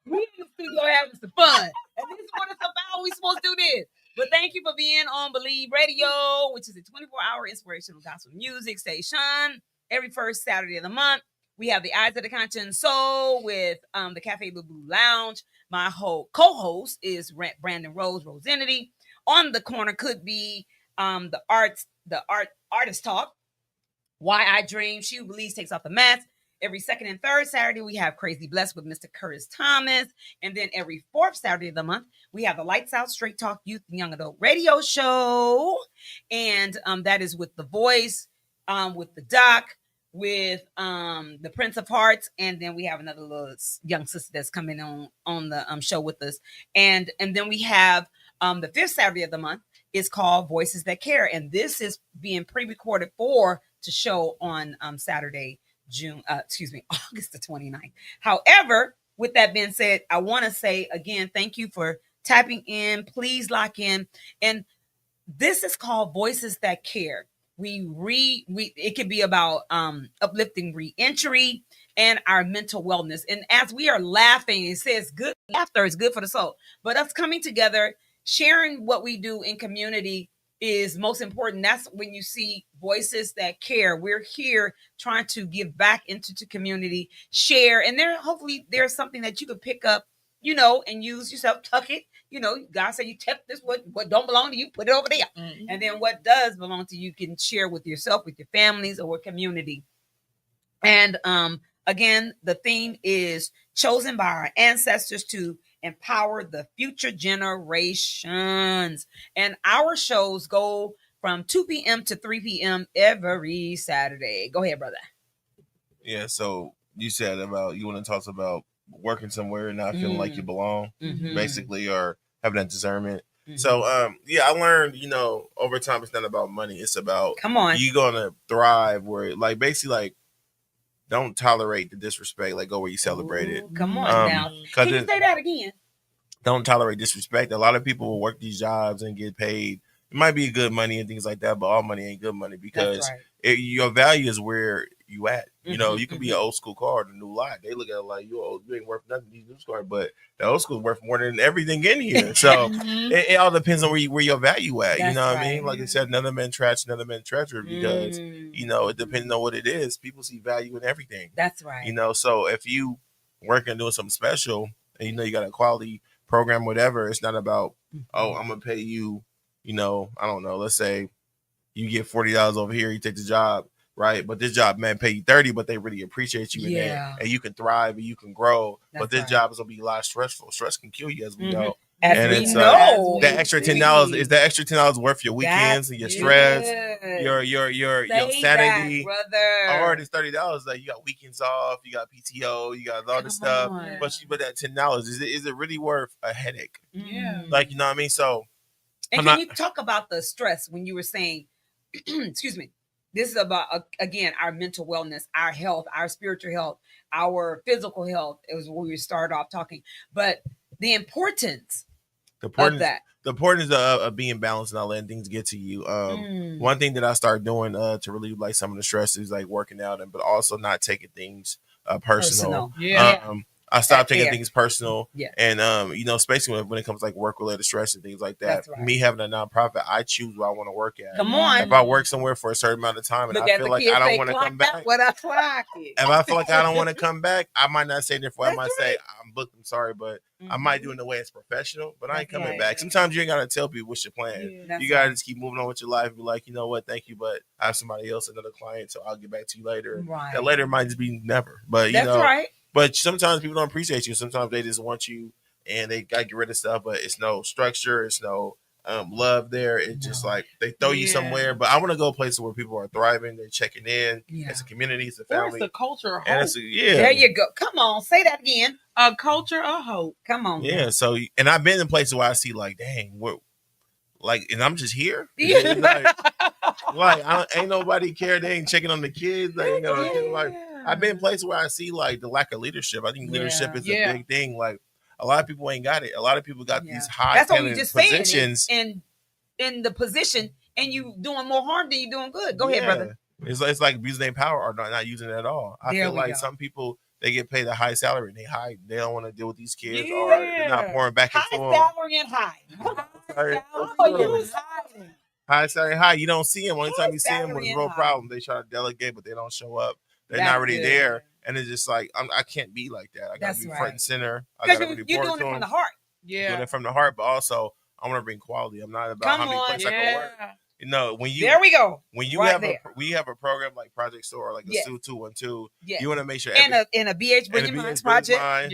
Speaker 1: We in the studio having some fun. And this is what it's about. We supposed to do this. But thank you for being on Believe Radio, which is a 24-hour inspirational gospel music station. Every first Saturday of the month, we have the Eyes of the Conscience Soul with the Cafe Blue Lounge. My whole co-host is Brandon Rosenity. On the corner could be the artist talk. Why I Dream. She Who Believes Takes Off the Mask. Every second and third Saturday, we have Crazy Blessed with Mr. Curtis Thomas. And then every fourth Saturday of the month, we have the Lights Out Straight Talk Youth and Young Adult Radio Show. And that is with The Voice, with the Doc, with the Prince of Hearts, and then we have another little young sister that's coming on the show with us, and then we have the fifth Saturday of the month is called Voices That Care, and this is being pre-recorded to show on Saturday, August the 29th. However, with that being said, I want to say again, thank you for tapping in. Please lock in, and this is called Voices That Care. It could be about uplifting re-entry and our mental wellness. And as we are laughing, it says good laughter is good for the soul. But us coming together, sharing what we do in community is most important. That's when you see Voices That Care. We're here trying to give back into the community, share, and hopefully there's something that you could pick up, and use yourself, tuck it. God said you tuck this, what don't belong to you, put it over there. Mm-hmm. And then what does belong to you can share with yourself, with your families, or with community. And again, the theme is chosen by our ancestors to empower the future generations. And our shows go from 2 p.m. to 3 p.m. every Saturday. Go ahead, brother.
Speaker 2: Yeah, so you said you want to talk about working somewhere and not feeling like you belong, basically, or having that discernment. So, I learned, over time, it's not about money. It's about, you going to thrive where, like, basically, like, don't tolerate the disrespect. Like, go where you celebrate it.
Speaker 1: Come on now. Can you say that again?
Speaker 2: Don't tolerate disrespect. A lot of people will work these jobs and get paid, it might be good money and things like that, but all money ain't good money because
Speaker 1: right.
Speaker 2: your value is where you at. You know, you can be an
Speaker 1: mm-hmm.
Speaker 2: old school car and a new lot. They look at it like you ain't worth nothing. These new cars, but the old school is worth more than everything in here. So it all depends on where your value at. You know what I mean? Like I said, another man trash, another man treasure because you know it depends on what it is. People see value in everything.
Speaker 1: That's right.
Speaker 2: You know, so if you working doing something special and you know you got a quality program, whatever, it's not about oh I'm gonna pay you. You know, I don't know. Let's say you get $40 over here, you take the job, right? But this job man pay you 30, but they really appreciate you in there, and you can thrive and you can grow. That's but this job is gonna be a lot stressful. Stress can kill you, as we know.
Speaker 1: As
Speaker 2: and
Speaker 1: we
Speaker 2: it's
Speaker 1: know,
Speaker 2: that extra $10 is that extra $10 worth your weekends and your stress, your sanity,
Speaker 1: brother.
Speaker 2: or it's $30 like you got weekends off, you got PTO, you got all this stuff. But that $10 is it really worth a headache?
Speaker 3: Yeah,
Speaker 2: like you know what I mean. So.
Speaker 1: And can you talk about the stress when you were saying, excuse me, this is about, again, our mental wellness, our health, our spiritual health, our physical health. It was when we started off talking. But the importance of that.
Speaker 2: The importance of being balanced and not letting things get to you. One thing that I started doing to relieve like some of the stress is like working out, but also not taking things personal. I stopped taking things personal. And, you know, especially when it comes to like work related stress and things like that. Me having a nonprofit, I choose where I want to work at.
Speaker 1: Come on.
Speaker 2: If I work somewhere for a certain amount of time and I feel like I don't want to come back.
Speaker 3: If
Speaker 2: I feel like I don't want to come back, I might not say it for I might say, I'm booked, I'm sorry, but I might do it in a way it's professional, but I ain't coming back. Sometimes you ain't got to tell people what's your plan. You got to just keep moving on with your life and be like, you know what, thank you, but I have somebody else, another client, so I'll get back to you later. That later might just be never. But, you know. But sometimes people don't appreciate you. Sometimes they just want you and they got to get rid of stuff, but it's no structure. It's no love there. It's just like they throw you somewhere. But I want to go places where people are thriving. They're checking in. It's a community. It's a family.
Speaker 3: It's a culture of hope.
Speaker 2: And
Speaker 1: there you go. Come on. Say that again.
Speaker 3: A culture of hope.
Speaker 1: Come on.
Speaker 2: Yeah. So, and I've been in places where I see like, dang, what, like, and I'm just here. Ain't nobody care. They ain't checking on the kids. They ain't gonna, I've been in places where I see like the lack of leadership. I think leadership is a big thing. Like a lot of people ain't got it. A lot of people got these high positions
Speaker 1: and in the position, and you doing more harm than you doing good. Go ahead, brother.
Speaker 2: It's like abusing their power or not using it at all. I feel like some people they get paid a high salary and they don't want to deal with these kids or they're not pouring back into them.
Speaker 1: High salary and high.
Speaker 2: High salary, high. You don't see them. Only time you see them with a real problem, they try to delegate, but they don't show up. They're not really there. And it's just like, I can't be like that. I got to be front and center. I got to really
Speaker 1: you're doing it from the heart.
Speaker 2: Doing it from the heart, but also I want to bring quality. I'm not about how many places I can work. You know, when you
Speaker 1: there we go.
Speaker 2: When you we have a program like Project Soar, like a STU 212, you want to make sure
Speaker 1: in a BH Bring Your Minds project.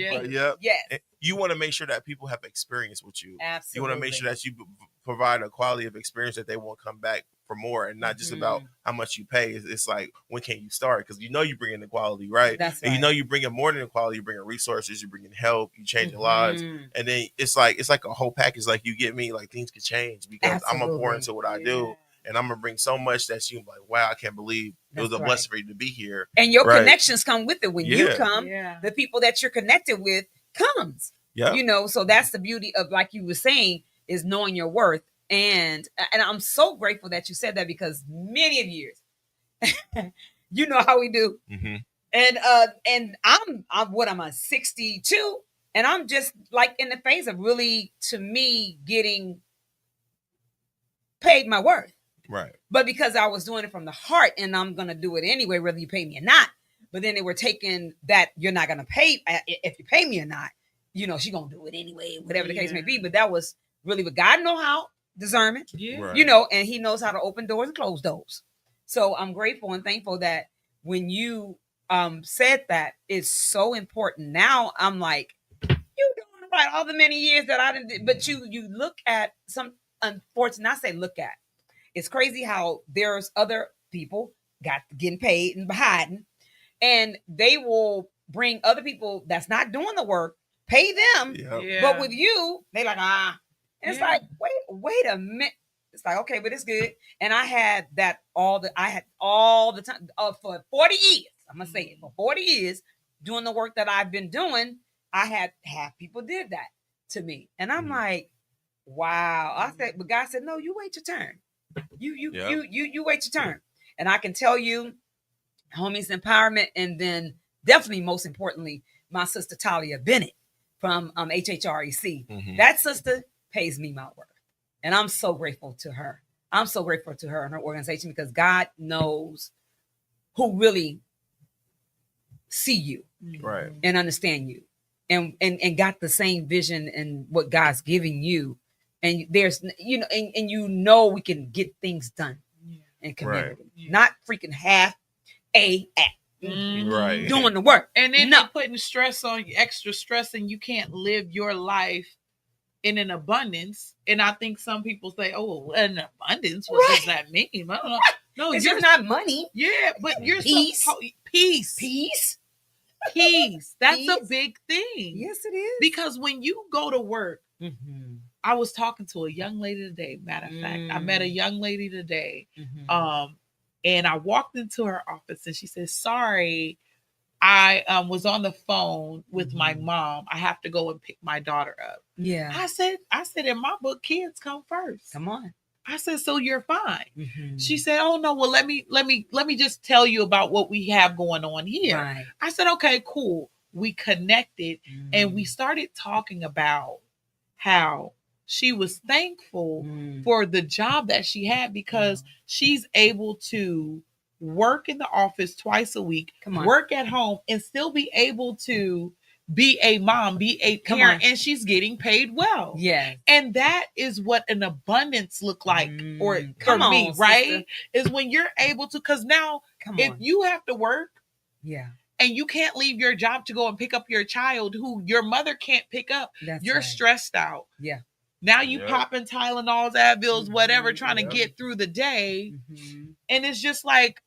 Speaker 2: You want to make sure that people have experience with you.
Speaker 1: Absolutely.
Speaker 2: You want to make sure that you provide a quality of experience that they won't come back for more, and not just about how much you pay. It's like, when can you start? Because you know you bring in the quality, right? And you know you bring in more than the quality. You bring in resources, you bring in help, you change lives, and then it's like a whole package. Like you get me, like things could change because I'm gonna pour into what I do, and I'm gonna bring so much that you like, wow, I can't believe it was a blessing for you to be here.
Speaker 1: And your connections come with it when you come. The people that you're connected with comes. You know, so that's the beauty of, like you were saying, is knowing your worth. And I'm so grateful that you said that, because many of years, you know how we do. And I'm a 62, and I'm just like in the phase of really, to me, getting paid my worth.
Speaker 2: Right.
Speaker 1: But because I was doing it from the heart, and I'm going to do it anyway, whether you pay me or not. But then they were taking that you're not going to pay if you pay me or not. You know, she's going to do it anyway, whatever the case may be. But that was really what God know how. Discernment, you know, and he knows how to open doors and close doors. So I'm grateful and thankful that when you said that, it's so important. Now I'm like, you doing right all the many years that I didn't, but you look at some unfortunate, I say look at, it's crazy how there's other people getting paid and hiding, and they will bring other people that's not doing the work, pay them, but with you, they like, and it's like, wait a minute. It's like, okay, but it's good. And I had all the time for 40 years. I'm going to say it, for 40 years, doing the work that I've been doing, I had half people did that to me. And I'm like, Wow. I said, but God said, no, you wait your turn. You wait your turn. And I can tell you, homies empowerment, and then definitely most importantly, my sister Talia Bennett from HHREC. Mm-hmm. That sister pays me my worth. And I'm so grateful to her. I'm so grateful to her and her organization, because God knows who really see you, right, and understand you, and got the same vision and what God's giving you. And there's, and we can get things done in community, right, not freaking half right, doing the work,
Speaker 3: and then they're putting stress on you, extra stress, and you can't live your life in an abundance. And I think some people say, "Oh, an abundance, what does that mean?" I don't know.
Speaker 1: No, it's just not money.
Speaker 3: Yeah, but you're peace. Peace. That's peace. A big thing.
Speaker 1: Yes, it is.
Speaker 3: Because when you go to work, mm-hmm. I was talking to a young lady today. Matter of fact, I met a young lady today, mm-hmm. And I walked into her office, and she said, "Sorry, I was on the phone with mm-hmm. my mom. I have to go and pick my daughter up."
Speaker 1: Yeah,
Speaker 3: I said, in my book, kids come first.
Speaker 1: Come on.
Speaker 3: I said, "So you're fine." Mm-hmm. She said, "Oh no, well let me just tell you about what we have going on here." Right. I said, "Okay, cool." We connected, mm-hmm. and we started talking about how she was thankful for the job that she had, because she's able to work in the office twice a week, work at home, and still be able to be a mom, be a parent, and she's getting paid well.
Speaker 1: Yeah.
Speaker 3: And that is what an abundance look like, or for me, right? Sister. Is when you're able to, because now if you have to work, and you can't leave your job to go and pick up your child who your mother can't pick up, you're right. Stressed out.
Speaker 1: Yeah.
Speaker 3: Now you popping Tylenols, Advils, whatever, trying to get through the day. Mm-hmm. And it's just like,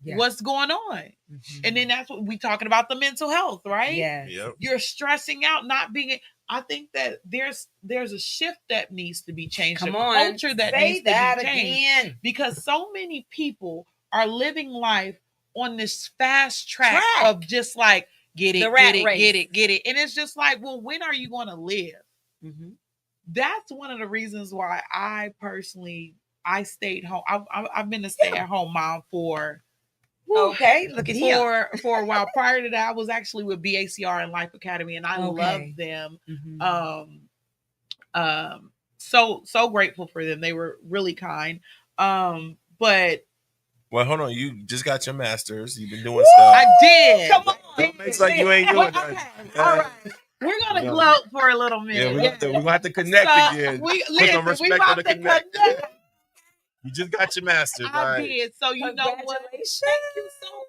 Speaker 3: what's going on? Mm-hmm. And then that's what we talking about, the mental health, right?
Speaker 1: Yes. Yep.
Speaker 3: You're stressing out, not being. I think that there's a shift that needs to be changed.
Speaker 1: Come
Speaker 3: on. Culture that
Speaker 1: Say
Speaker 3: needs
Speaker 1: that
Speaker 3: to be changed.
Speaker 1: Again.
Speaker 3: Because so many people are living life on this fast track of just like, get it. And it's just like, well, when are you going to live? Mm-hmm. That's one of the reasons why I personally, I stayed home. I've been a stay-at-home mom for...
Speaker 1: Okay, look at here.
Speaker 3: For a while. Prior to that, I was actually with BACR and Life Academy, and I loved them. Mm-hmm. So grateful for them. They were really kind. But
Speaker 2: well, hold on. You just got your master's. You've been doing stuff.
Speaker 3: I did.
Speaker 1: Come on.
Speaker 2: It makes like you ain't doing nothing.
Speaker 3: Okay. All right. We're gonna gloat for a little minute.
Speaker 2: Yeah, we're gonna have to connect again.
Speaker 3: Put some respect on the connect.
Speaker 2: You just got your master's, right?
Speaker 3: I did. So you know what? Thank you so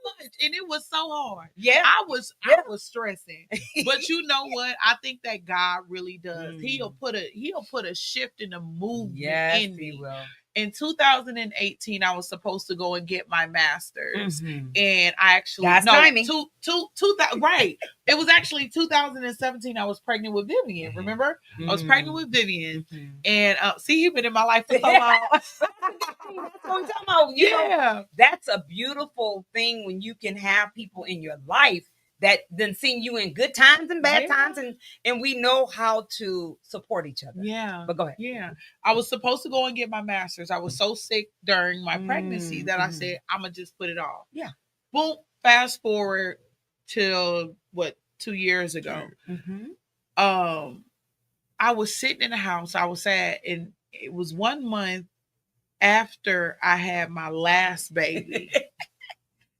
Speaker 3: much. And it was so hard.
Speaker 1: Yeah.
Speaker 3: I was stressing. But you know what? I think that God really does. He'll put a shift in a movement in me.
Speaker 1: He will.
Speaker 3: In 2018, I was supposed to go and get my master's, and I actually timing. Right. It was actually 2017. I was pregnant with Vivian. Remember, I was pregnant with Vivian, and see, you've been in my life for so long.
Speaker 1: That's what I'm talking about. You know, that's a beautiful thing when you can have people in your life that then seeing you in good times and bad times, and we know how to support each other.
Speaker 3: Yeah.
Speaker 1: But go ahead.
Speaker 3: Yeah. I was supposed to go and get my master's. I was so sick during my pregnancy that I said, I'm going to just put it off.
Speaker 1: Yeah.
Speaker 3: Boom. Fast forward till 2 years ago. I was sitting in the house. I was sad, and it was 1 month after I had my last baby.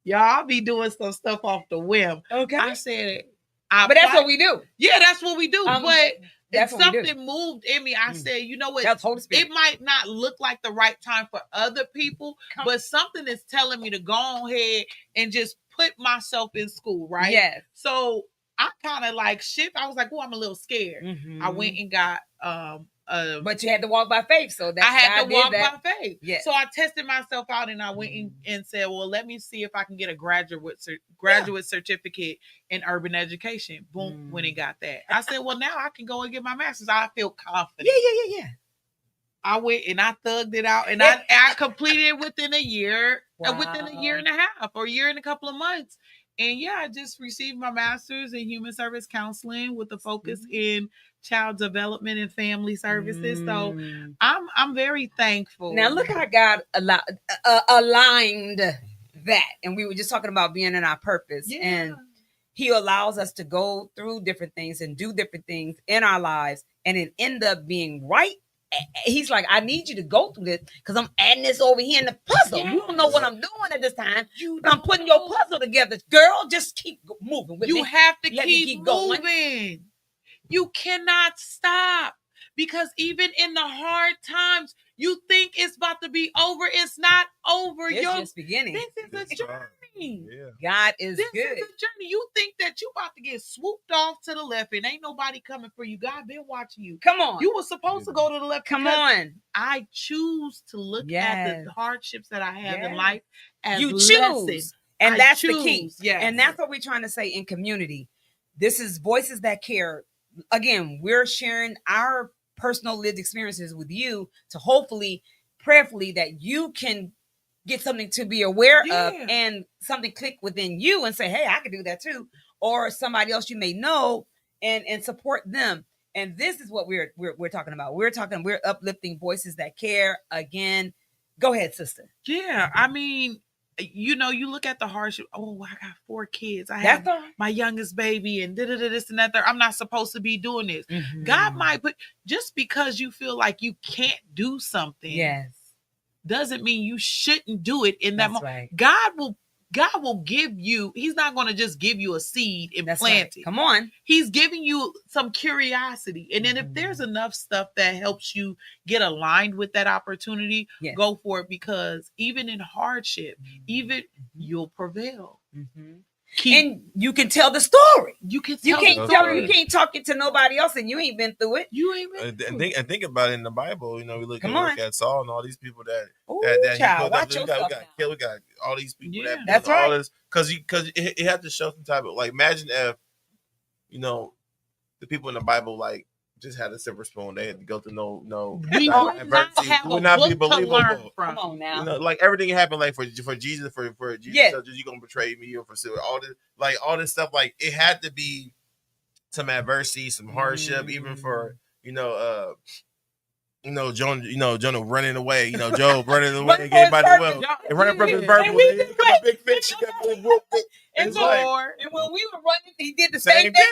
Speaker 3: Y'all, I'll be doing some stuff off the whim.
Speaker 1: Okay.
Speaker 3: I said,
Speaker 1: but that's what we do.
Speaker 3: Yeah, that's what we do. But if something moved in me, I said, you know what? It might not look like the right time for other people, but something is telling me to go ahead and just put myself in school, right?
Speaker 1: Yes.
Speaker 3: So I kind of like shift. I was like, oh, I'm a little scared. I went and got
Speaker 1: but you had to walk by faith, so that
Speaker 3: I had to walk by faith.
Speaker 1: Yes.
Speaker 3: So I tested myself out, and I went and said, well, let me see if I can get a graduate certificate in urban education. Boom, when it got that. I said, well, now I can go and get my master's. I feel confident.
Speaker 1: Yeah.
Speaker 3: I went and I thugged it out, and I completed it within a year, within a year and a half, or a year and a couple of months. And yeah, I just received my master's in human service counseling with a focus in child development and family services. So I'm very thankful.
Speaker 1: Now look how God aligned that, and we were just talking about being in our purpose, and He allows us to go through different things and do different things in our lives, and it end up being right. He's like, I need you to go through this because I'm adding this over here in the puzzle. You don't know what I'm doing at this time. I'm putting your puzzle together. Girl, just keep moving with me.
Speaker 3: You have to keep moving. You cannot stop, because even in the hard times, you think it's about to be over. It's not over.
Speaker 1: It's just beginning.
Speaker 3: This is a journey.
Speaker 1: God is good.
Speaker 3: This is a journey. You think that you about to get swooped off to the left and ain't nobody coming for you. God been watching you.
Speaker 1: Come on.
Speaker 3: You were supposed to go to the left.
Speaker 1: Come on.
Speaker 3: I choose to look at the hardships that I have in life as
Speaker 1: you
Speaker 3: choose.
Speaker 1: Lessons. And that's the key.
Speaker 3: Yes.
Speaker 1: And that's what we're trying to say in community. This is Voices That Care. Again, we're sharing our personal lived experiences with you to hopefully, prayerfully, that you can get something to be aware of and something click within you and say, hey, I can do that too. Or somebody else you may know and support them. And this is what we're talking about. We're uplifting voices that care. Again, go ahead, sister.
Speaker 3: Yeah, I mean, you know, you look at the hardship. Oh, I got 4 kids. I have my youngest baby and this and that. I'm not supposed to be doing this. God might put, just because you feel like you can't do something, doesn't mean you shouldn't do it in that moment. Right. God will give you, He's not going to just give you a seed and plant it.
Speaker 1: Come on.
Speaker 3: He's giving you some curiosity. And then if there's enough stuff that helps you get aligned with that opportunity, go for it, because even in hardship, even you'll prevail.
Speaker 1: And you can tell the story.
Speaker 3: You can't
Speaker 1: talk it to nobody else, and you ain't been through it.
Speaker 3: You ain't been through
Speaker 2: it. And think about it in the Bible. You know, we look at Saul and all these people that we got all these people that
Speaker 1: that's right.
Speaker 2: All this because it had to show some type of, like, imagine if, you know, the people in the Bible like just had a silver spoon. They had to go through no adversity. Would not be believable.
Speaker 1: Come on now.
Speaker 2: You know, like everything happened, like for Jesus, for Jesus, so you gonna betray me, or for all this stuff. Like, it had to be some adversity, some hardship, even for Jonah running away. Job running away, getting by the well, and running from his purpose. Big fish.
Speaker 1: And when we were running, he did the same thing.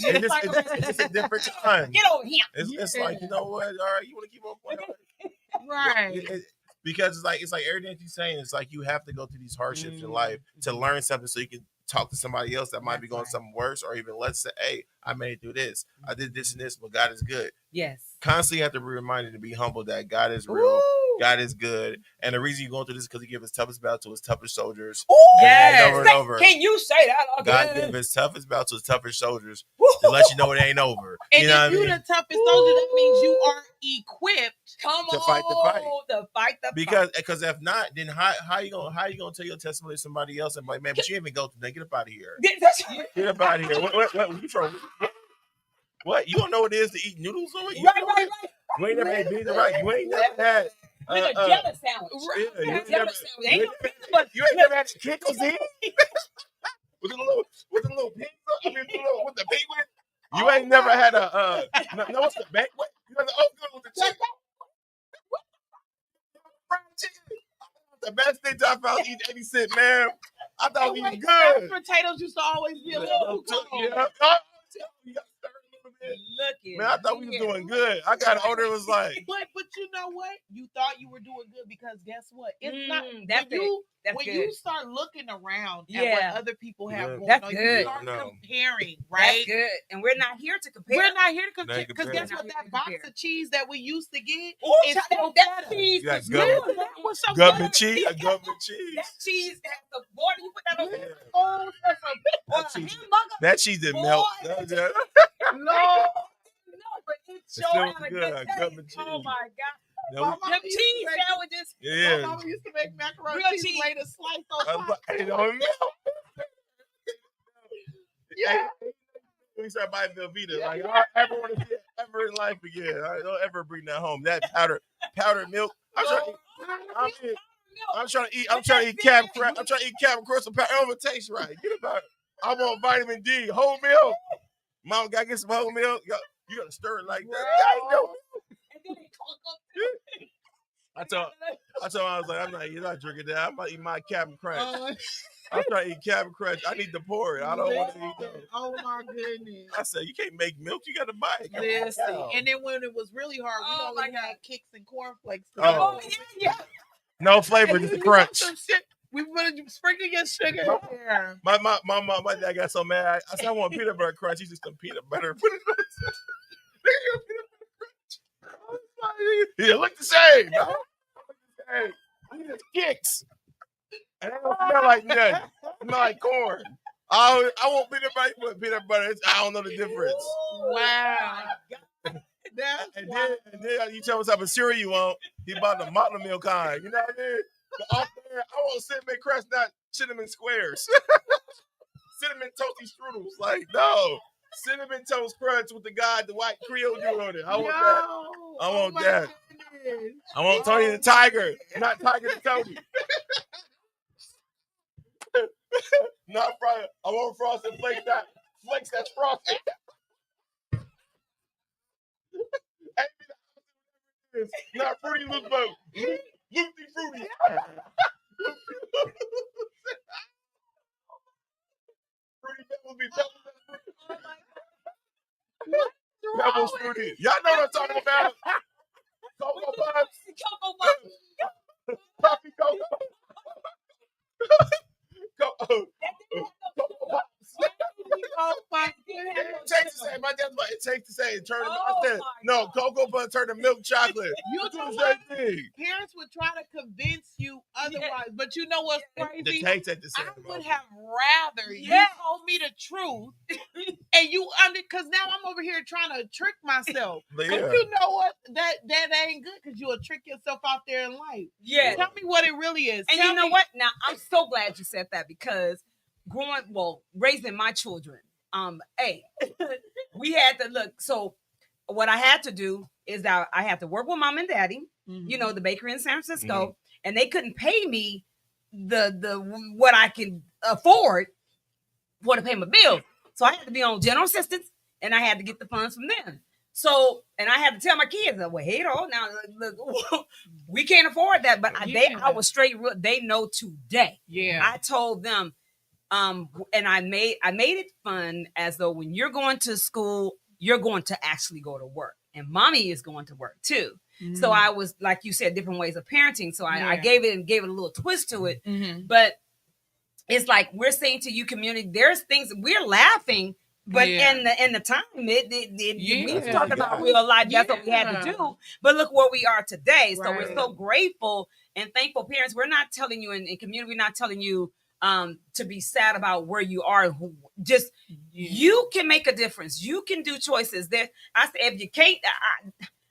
Speaker 2: It's a different time.
Speaker 1: Get over here.
Speaker 2: It's like, you know what? All right, you want to keep on playing,
Speaker 3: right?
Speaker 2: Because it's like everything you're saying. It's like you have to go through these hardships in life to learn something, so you can talk to somebody else that might be going something worse, or even let's say, hey, I made it through this. I did this and this, but God is good.
Speaker 1: Yes.
Speaker 2: Constantly have to be reminded to be humble that God is real. Ooh. God is good. And the reason you're going through this is because He gave His toughest battle to His toughest soldiers.
Speaker 1: Yes.
Speaker 2: Over and over.
Speaker 1: Can you say that again?
Speaker 2: God gave His toughest battle to His toughest soldiers to let you know it ain't over.
Speaker 3: And if you're the toughest soldier, that means you are equipped
Speaker 2: to fight the fight.
Speaker 1: To fight the
Speaker 2: because if not, then how you gonna tell your testimony to somebody else and be like, man, but you ain't even go through that. Get up out of here. Get up out of here. What you from? What? You don't know what it is to eat noodles or what?
Speaker 1: Right.
Speaker 2: You ain't never had beans, right? You ain't never had
Speaker 1: with a jelly sandwich.
Speaker 2: You ain't never had Kickles in with the little pig. I mean, with the penguin. You ain't never had a what's the banquet? You got the with the chicken. Fried chicken. The best thing I found eating 80 cent, man. I thought we was good.
Speaker 3: Potatoes used to always be a little cold.
Speaker 2: You got to stir it a little bit. Man, I thought we was doing good. I got older. It was like,
Speaker 3: but you know what? You thought you were doing good, because guess what? It's not. When you start looking around at what other people have going on, you start comparing, right?
Speaker 1: That's good. And we're not here to compare.
Speaker 3: We're not here to compare, because guess what? That box of cheese that we used to get is so
Speaker 1: that cheese.
Speaker 2: Government cheese. Government cheese.
Speaker 1: That cheese has the border. You put that on
Speaker 2: that cheese didn't melt.
Speaker 1: No, but it's
Speaker 2: good. Government cheese.
Speaker 1: Oh my God.
Speaker 3: Them
Speaker 1: cheese sandwiches.
Speaker 3: Yeah. My mama used to make macaroni cheese later, slice on top.
Speaker 2: Yeah. We start buying Velveeta. Like, I ever want to see it ever in life again. I don't ever bring that home. That powdered milk.
Speaker 1: milk.
Speaker 2: I'm trying to eat Captain Crunch. I'm trying to eat Captain Crunch. It don't taste right. Get about it. I want vitamin D, whole milk. Mom, gotta get some whole milk. You gotta stir it like that. And then they talk up. I told her, I was like, you're not drinking that. I'm about to eat my Captain Crunch. I'm trying to eat Captain Crunch. I need to pour it. I don't want to eat that.
Speaker 3: Oh my goodness.
Speaker 2: I said, you can't make milk. You got to buy it.
Speaker 3: Listen. And then when it was really hard, we only had Kix and cornflakes.
Speaker 1: Yeah.
Speaker 2: No flavor, just the crunch.
Speaker 3: We put sprinkle your sugar in there.
Speaker 2: My dad got so mad. I said, I want peanut butter crunch. He just some peanut butter. Put it on. Yeah, look the same. No? Hey, he just kicks. And it don't smell like nothing. It smell like corn. I want peanut butter, but peanut butter. I don't know the difference.
Speaker 3: Wow.
Speaker 2: And then you tell us type of cereal you want. He bought the Mountain Milk kind. You know what I mean? But off there, I want cinnamon crunch, not cinnamon squares. Cinnamon toasty strudels. Like, no. Cinnamon toast crunch with the white Creole dude on it. I want that. I want that. Goodness. I want Tony the Tiger, not Tiger the Tony. Not frosted. I want frosted flakes. Flakes that's frosted. Not Fruity Loop Boat. Loopy Fruity. Fruity Pebbles be Pebbles Fruity. Y'all know what I'm talking about. Cocoa Puffs. Puffy Cocoa.
Speaker 3: Oh my
Speaker 2: It
Speaker 3: goodness.
Speaker 2: tastes the same. My dad's like, it tastes the same. Turn no, cocoa butter turn to milk chocolate.
Speaker 3: You
Speaker 2: do
Speaker 3: know
Speaker 2: the
Speaker 3: what?
Speaker 2: same thing.
Speaker 3: Parents would try to convince you otherwise, but you know what's crazy?
Speaker 2: The taste at the same.
Speaker 3: I would have rather you told me the truth, and you because now I'm over here trying to trick myself.
Speaker 2: Yeah.
Speaker 3: You know what? That ain't good because you'll trick yourself out there in life.
Speaker 1: Yeah.
Speaker 3: Tell me what it really is.
Speaker 1: And you know what? Now I'm so glad you said that because raising my children, we had to look. So what I had to do is that I had to work with mom and daddy, you know, the bakery in San Francisco, and they couldn't pay me the what I could afford to pay my bills. So I had to be on general assistance, and I had to get the funds from them. So, and I had to tell my kids, well, hey, now look, we can't afford that. But I was straight. They know today. Yeah, I told them. And I made it fun as though when you're going to school, you're going to actually go to work, and mommy is going to work too. So I was, like you said, different ways of parenting. So I gave it a little twist to it. But it's like we're saying to you, community, there's things we're laughing, but in the time we was talking about real life. That's what we had to do. But look where we are today. So we're so grateful and thankful. Parents, we're not telling you in community, we're not telling you to be sad about where you are. Just you can make a difference. You can do choices. There, I said, if you can't,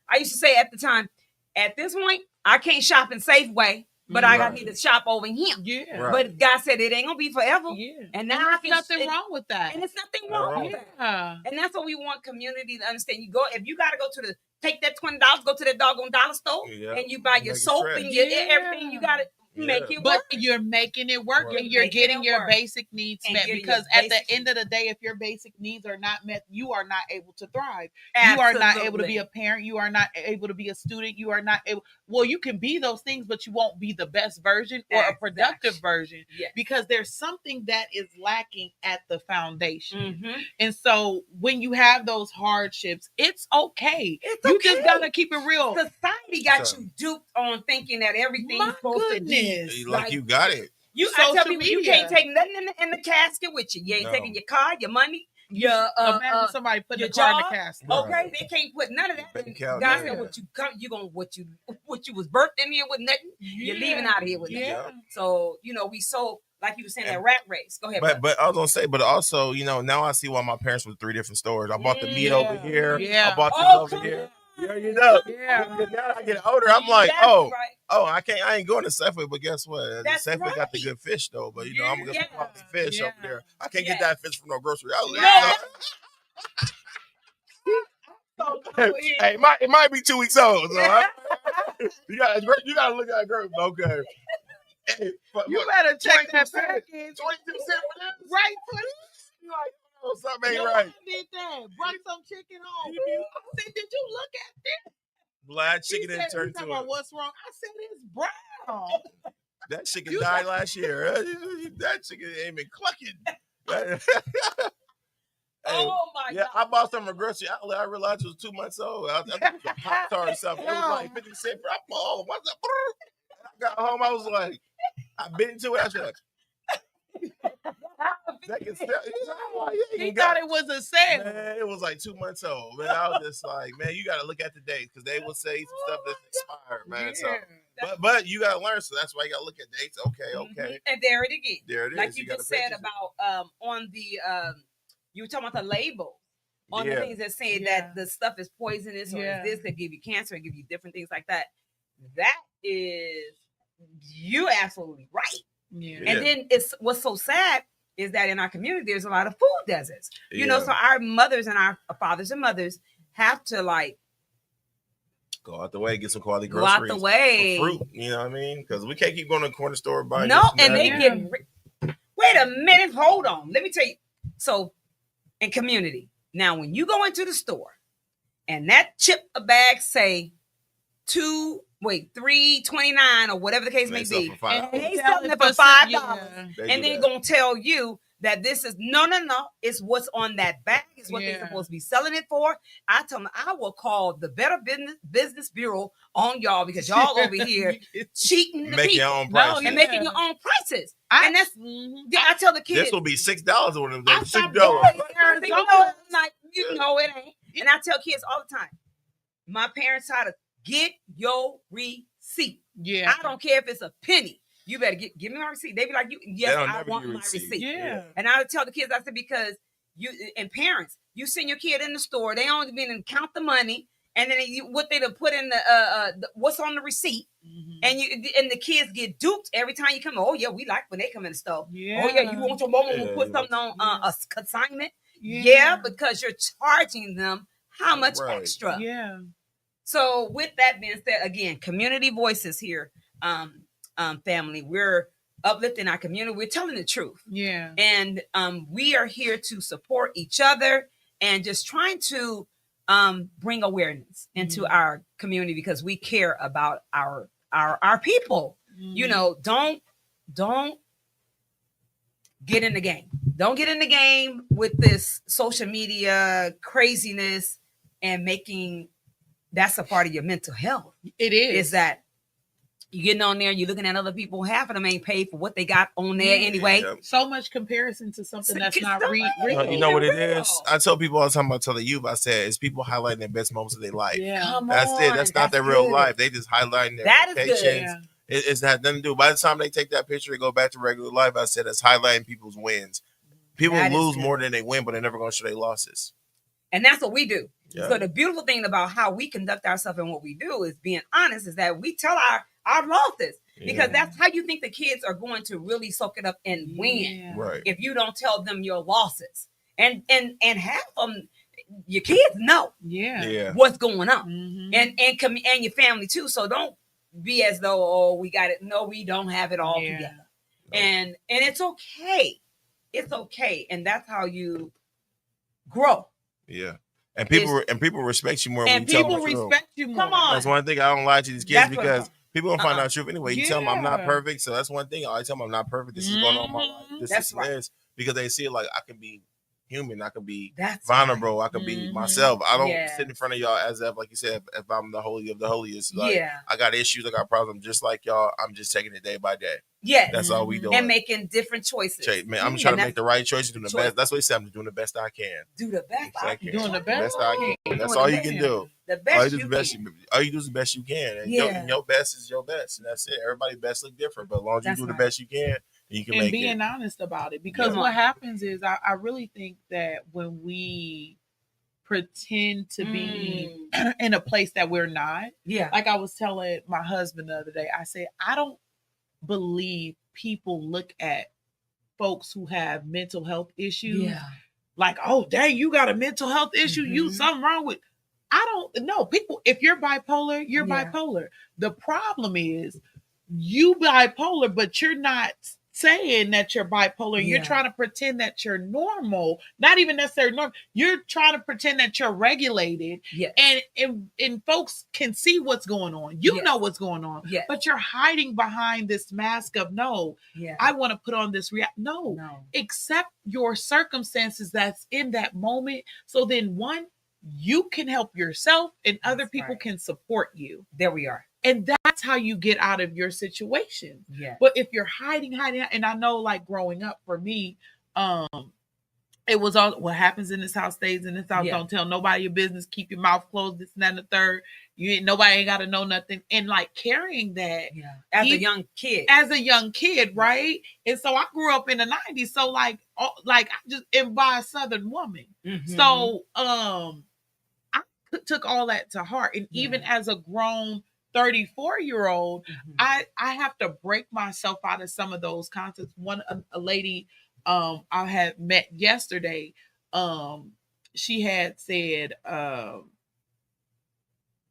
Speaker 1: I used to say at the time, at this point, I can't shop in Safeway, but I need to shop over here. Yeah. Right. But God said it ain't gonna be forever. Yeah. And now
Speaker 3: there's nothing wrong with that.
Speaker 1: And it's nothing wrong with that. And that's what we want community to understand. You go if you gotta go to take that $20, go to that doggone dollar store, and you buy your soap and your everything. You gotta make it work.
Speaker 3: But you're making it work, and you're getting your basic needs met. Because at the end of the day, if your basic needs are not met, you are not able to thrive. Absolutely. You are not able to be a parent. You are not able to be a student. You are not able. Well, you can be those things, but you won't be the best version or a productive version because there's something that is lacking at the foundation. And so when you have those hardships, it's okay. You just gotta keep it real.
Speaker 1: Society got you duped on thinking that everything's supposed to be.
Speaker 2: Like you got it.
Speaker 1: I tell people you can't take nothing in the casket with you. You ain't taking your car, your money, your
Speaker 3: imagine somebody put your car in the casket.
Speaker 1: Okay, they can't put none of that. God said what you was birthed in here with nothing. You're leaving out of here with nothing. So we so like you were saying that rat race. Go ahead.
Speaker 2: But I was gonna say, but also now I see why my parents were 3 different stores. I bought the meat over here. I bought this over here. Now I get older, I'm like, I ain't going to Safeway, but guess what? Safeway got the good fish though. But I'm gonna get quality fish over there. I can't get that fish from no grocery outlet. Hey, it might be 2 weeks old. So you gotta look at it, girl. Okay.
Speaker 3: You better check that
Speaker 2: 22
Speaker 3: package.
Speaker 2: 22 cents for this?
Speaker 3: Right,
Speaker 2: You like, oh, something ain't
Speaker 3: Your
Speaker 2: right.
Speaker 3: mom did that. Brought some chicken home. I said, did you look at this?
Speaker 2: Black chicken
Speaker 3: He
Speaker 2: didn't
Speaker 3: said,
Speaker 2: turn
Speaker 3: he
Speaker 2: to
Speaker 3: talking about
Speaker 2: it.
Speaker 3: what's wrong. I said, it's brown.
Speaker 2: That chicken died last year. That chicken ain't been clucking.
Speaker 1: Oh my God.
Speaker 2: I bought some grocery outlet. I realized it was 2 months old. I think it was a Pop-Tart or something. It was like 50 cents. I bought, what's up? I got home. I was like, I bit into it. I said, that can sell.
Speaker 3: He thought it was a sale.
Speaker 2: Man, it was like 2 months old. Man, I was just like, man, you got to look at the dates because they will say some stuff that's expired, man.
Speaker 3: Yeah.
Speaker 2: So, but you got to learn. So that's why you got to look at dates. Okay.
Speaker 1: And there it again.
Speaker 2: There it is.
Speaker 1: Like you just said about on the you were talking about the label on the things that say that the stuff is poisonous or is this that give you cancer and give you different things like that. That is, you absolutely right.
Speaker 3: Yeah.
Speaker 1: And then it's what's so sad is that in our community there's a lot of food deserts. You know, so our mothers and our fathers and mothers have to like
Speaker 2: go out the way, get some quality groceries.
Speaker 1: Go out the way.
Speaker 2: For fruit, you know what I mean? Because we can't keep going to the corner store buying.
Speaker 1: No, and they get. Wait a minute, hold on. Let me tell you. So, in community, now when you go into the store, and that chip bag say $3.29 or whatever the case may be, and they selling it for $5, and they're gonna tell you that this is no, it's what's on that bag is what they're supposed to be selling it for. I tell them I will call the Better Business Bureau on y'all because y'all over here cheating the people
Speaker 2: your own prices.
Speaker 1: and making your own prices. And that's I tell the kids
Speaker 2: this will be $6 on them. $6.
Speaker 1: Like, you know it ain't. And I tell kids all the time, my parents try to get your receipt. Yeah, I don't care if it's a penny. You better give me my receipt. They be like, yes, I want my receipt. Yeah. And I would tell the kids, I said, because you and parents, you send your kid in the store, they only been and count the money, and then what they put in the what's on the receipt, and the kids get duped every time you come. Oh yeah, we like when they come in the store. Yeah. Oh yeah, you want your mama to put something on a consignment? Yeah, because you're charging them how much extra? Yeah. So with that being said, again, community voices here. Family, we're uplifting our community. We're telling the truth. Yeah. And we are here to support each other and just trying to bring awareness into our community because we care about our people. You know, don't get in the game. Don't get in the game with this social media craziness and making that's a part of your mental health. It is that you getting on there, you're looking at other people. Half of them ain't paid for what they got on there anyway. Yeah.
Speaker 3: So much comparison to something that's not real.
Speaker 2: You know what it is? I tell people all the time, I tell the youth, I said, it's people highlighting their best moments of their life. Yeah. That's it. That's not their real life. They just highlighting their vacations. It's not nothing to do. By the time they take that picture and go back to regular life, I said, it's highlighting people's wins. People lose more than they win, but they're never going to show their losses.
Speaker 1: And that's what we do. Yeah. So the beautiful thing about how we conduct ourselves and what we do is being honest, is that we tell our losses because that's how you think the kids are going to really soak it up and win. Right. If you don't tell them your losses and half of them, your kids know what's going on and your family too. So don't be as though, we got it. No, we don't have it all together. And it's okay. It's okay. And that's how you grow.
Speaker 2: Yeah. And people respect you more when you tell them the truth.
Speaker 3: People respect you more.
Speaker 1: Come on.
Speaker 2: That's one thing I don't lie to these kids because people gonna find out the truth anyway. You tell them I'm not perfect, so that's one thing. I tell them I'm not perfect. This is going on in my life. This is because they see it like I can be human. I can be vulnerable. I can be myself. I don't sit in front of y'all as if, like you said, if I'm the holy of the holiest. Like, I got issues. I got problems just like y'all. I'm just taking it day by day. Yeah, that's all we doing.
Speaker 1: And making different choices.
Speaker 2: Man, I'm trying to make the right choices, doing the best. That's what he said. I'm doing the best I can.
Speaker 1: Do the best I can.
Speaker 3: Doing the best
Speaker 2: I can. That's all you can do.
Speaker 1: The best you can.
Speaker 2: All you do is the best you can. And your best is your best. And that's it. Everybody's best look different. But as long as you do the best you can, you can make it.
Speaker 3: And being honest about it. Because what happens is I really think that when we pretend to be in a place that we're not. Yeah. Like I was telling my husband the other day, I said, I don't believe people look at folks who have mental health issues like, oh dang, you got a mental health issue, you something wrong with. I don't know. People, if you're bipolar, you're bipolar. The problem is you bipolar, but you're not saying that you're bipolar. And you're trying to pretend that you're normal, not even necessarily normal. You're trying to pretend that you're regulated.
Speaker 1: Yes.
Speaker 3: And folks can see what's going on. You know what's going on.
Speaker 1: Yes.
Speaker 3: But you're hiding behind this mask of I want to put on this no. Accept your circumstances that's in that moment. So then one, you can help yourself and other people can support you.
Speaker 1: There we are.
Speaker 3: And that's how you get out of your situation.
Speaker 1: Yeah.
Speaker 3: But if you're hiding, and I know, like, growing up for me, it was all what happens in this house stays in this house. Don't tell nobody your business. Keep your mouth closed. This and that and the third. Nobody ain't got to know nothing. And like carrying that
Speaker 1: as a young kid,
Speaker 3: right? And so I grew up in the 90s. So like I just am by a Southern woman.
Speaker 1: Mm-hmm.
Speaker 3: So I took all that to heart. And even as a grown 34-year-old, I have to break myself out of some of those concepts. A lady I had met yesterday, she had said,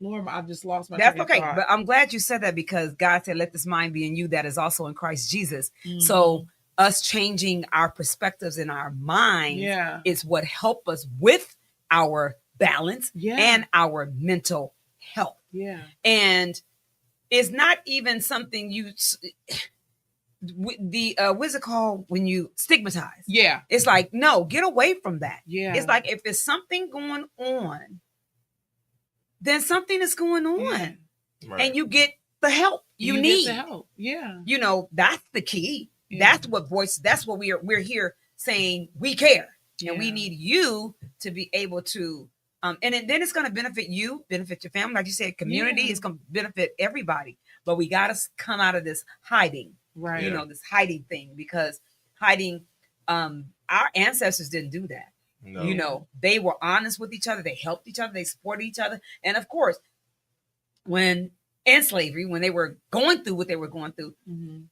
Speaker 3: Lord, I just lost my
Speaker 1: That's okay. But I'm glad you said that, because God said, let this mind be in you that is also in Christ Jesus. Mm-hmm. So us changing our perspectives in our mind is what help us with our balance and our mental health.
Speaker 3: Yeah.
Speaker 1: And it's not even something what's it called when you stigmatize?
Speaker 3: Yeah.
Speaker 1: It's like, no, get away from that.
Speaker 3: Yeah.
Speaker 1: It's like, if there's something going on, then something is going on. Right. And you get the help you need.
Speaker 3: Get the help. Yeah.
Speaker 1: That's the key. Yeah. That's what we're here saying. We care. And we need you to be able to and then it's going to benefit you, benefit your family. Like you said, community is going to benefit everybody. But we got to come out of this hiding.
Speaker 3: Right.
Speaker 1: This hiding thing, because hiding, our ancestors didn't do that. No. They were honest with each other. They helped each other. They supported each other. And of course, in slavery, when they were going through what they were going through,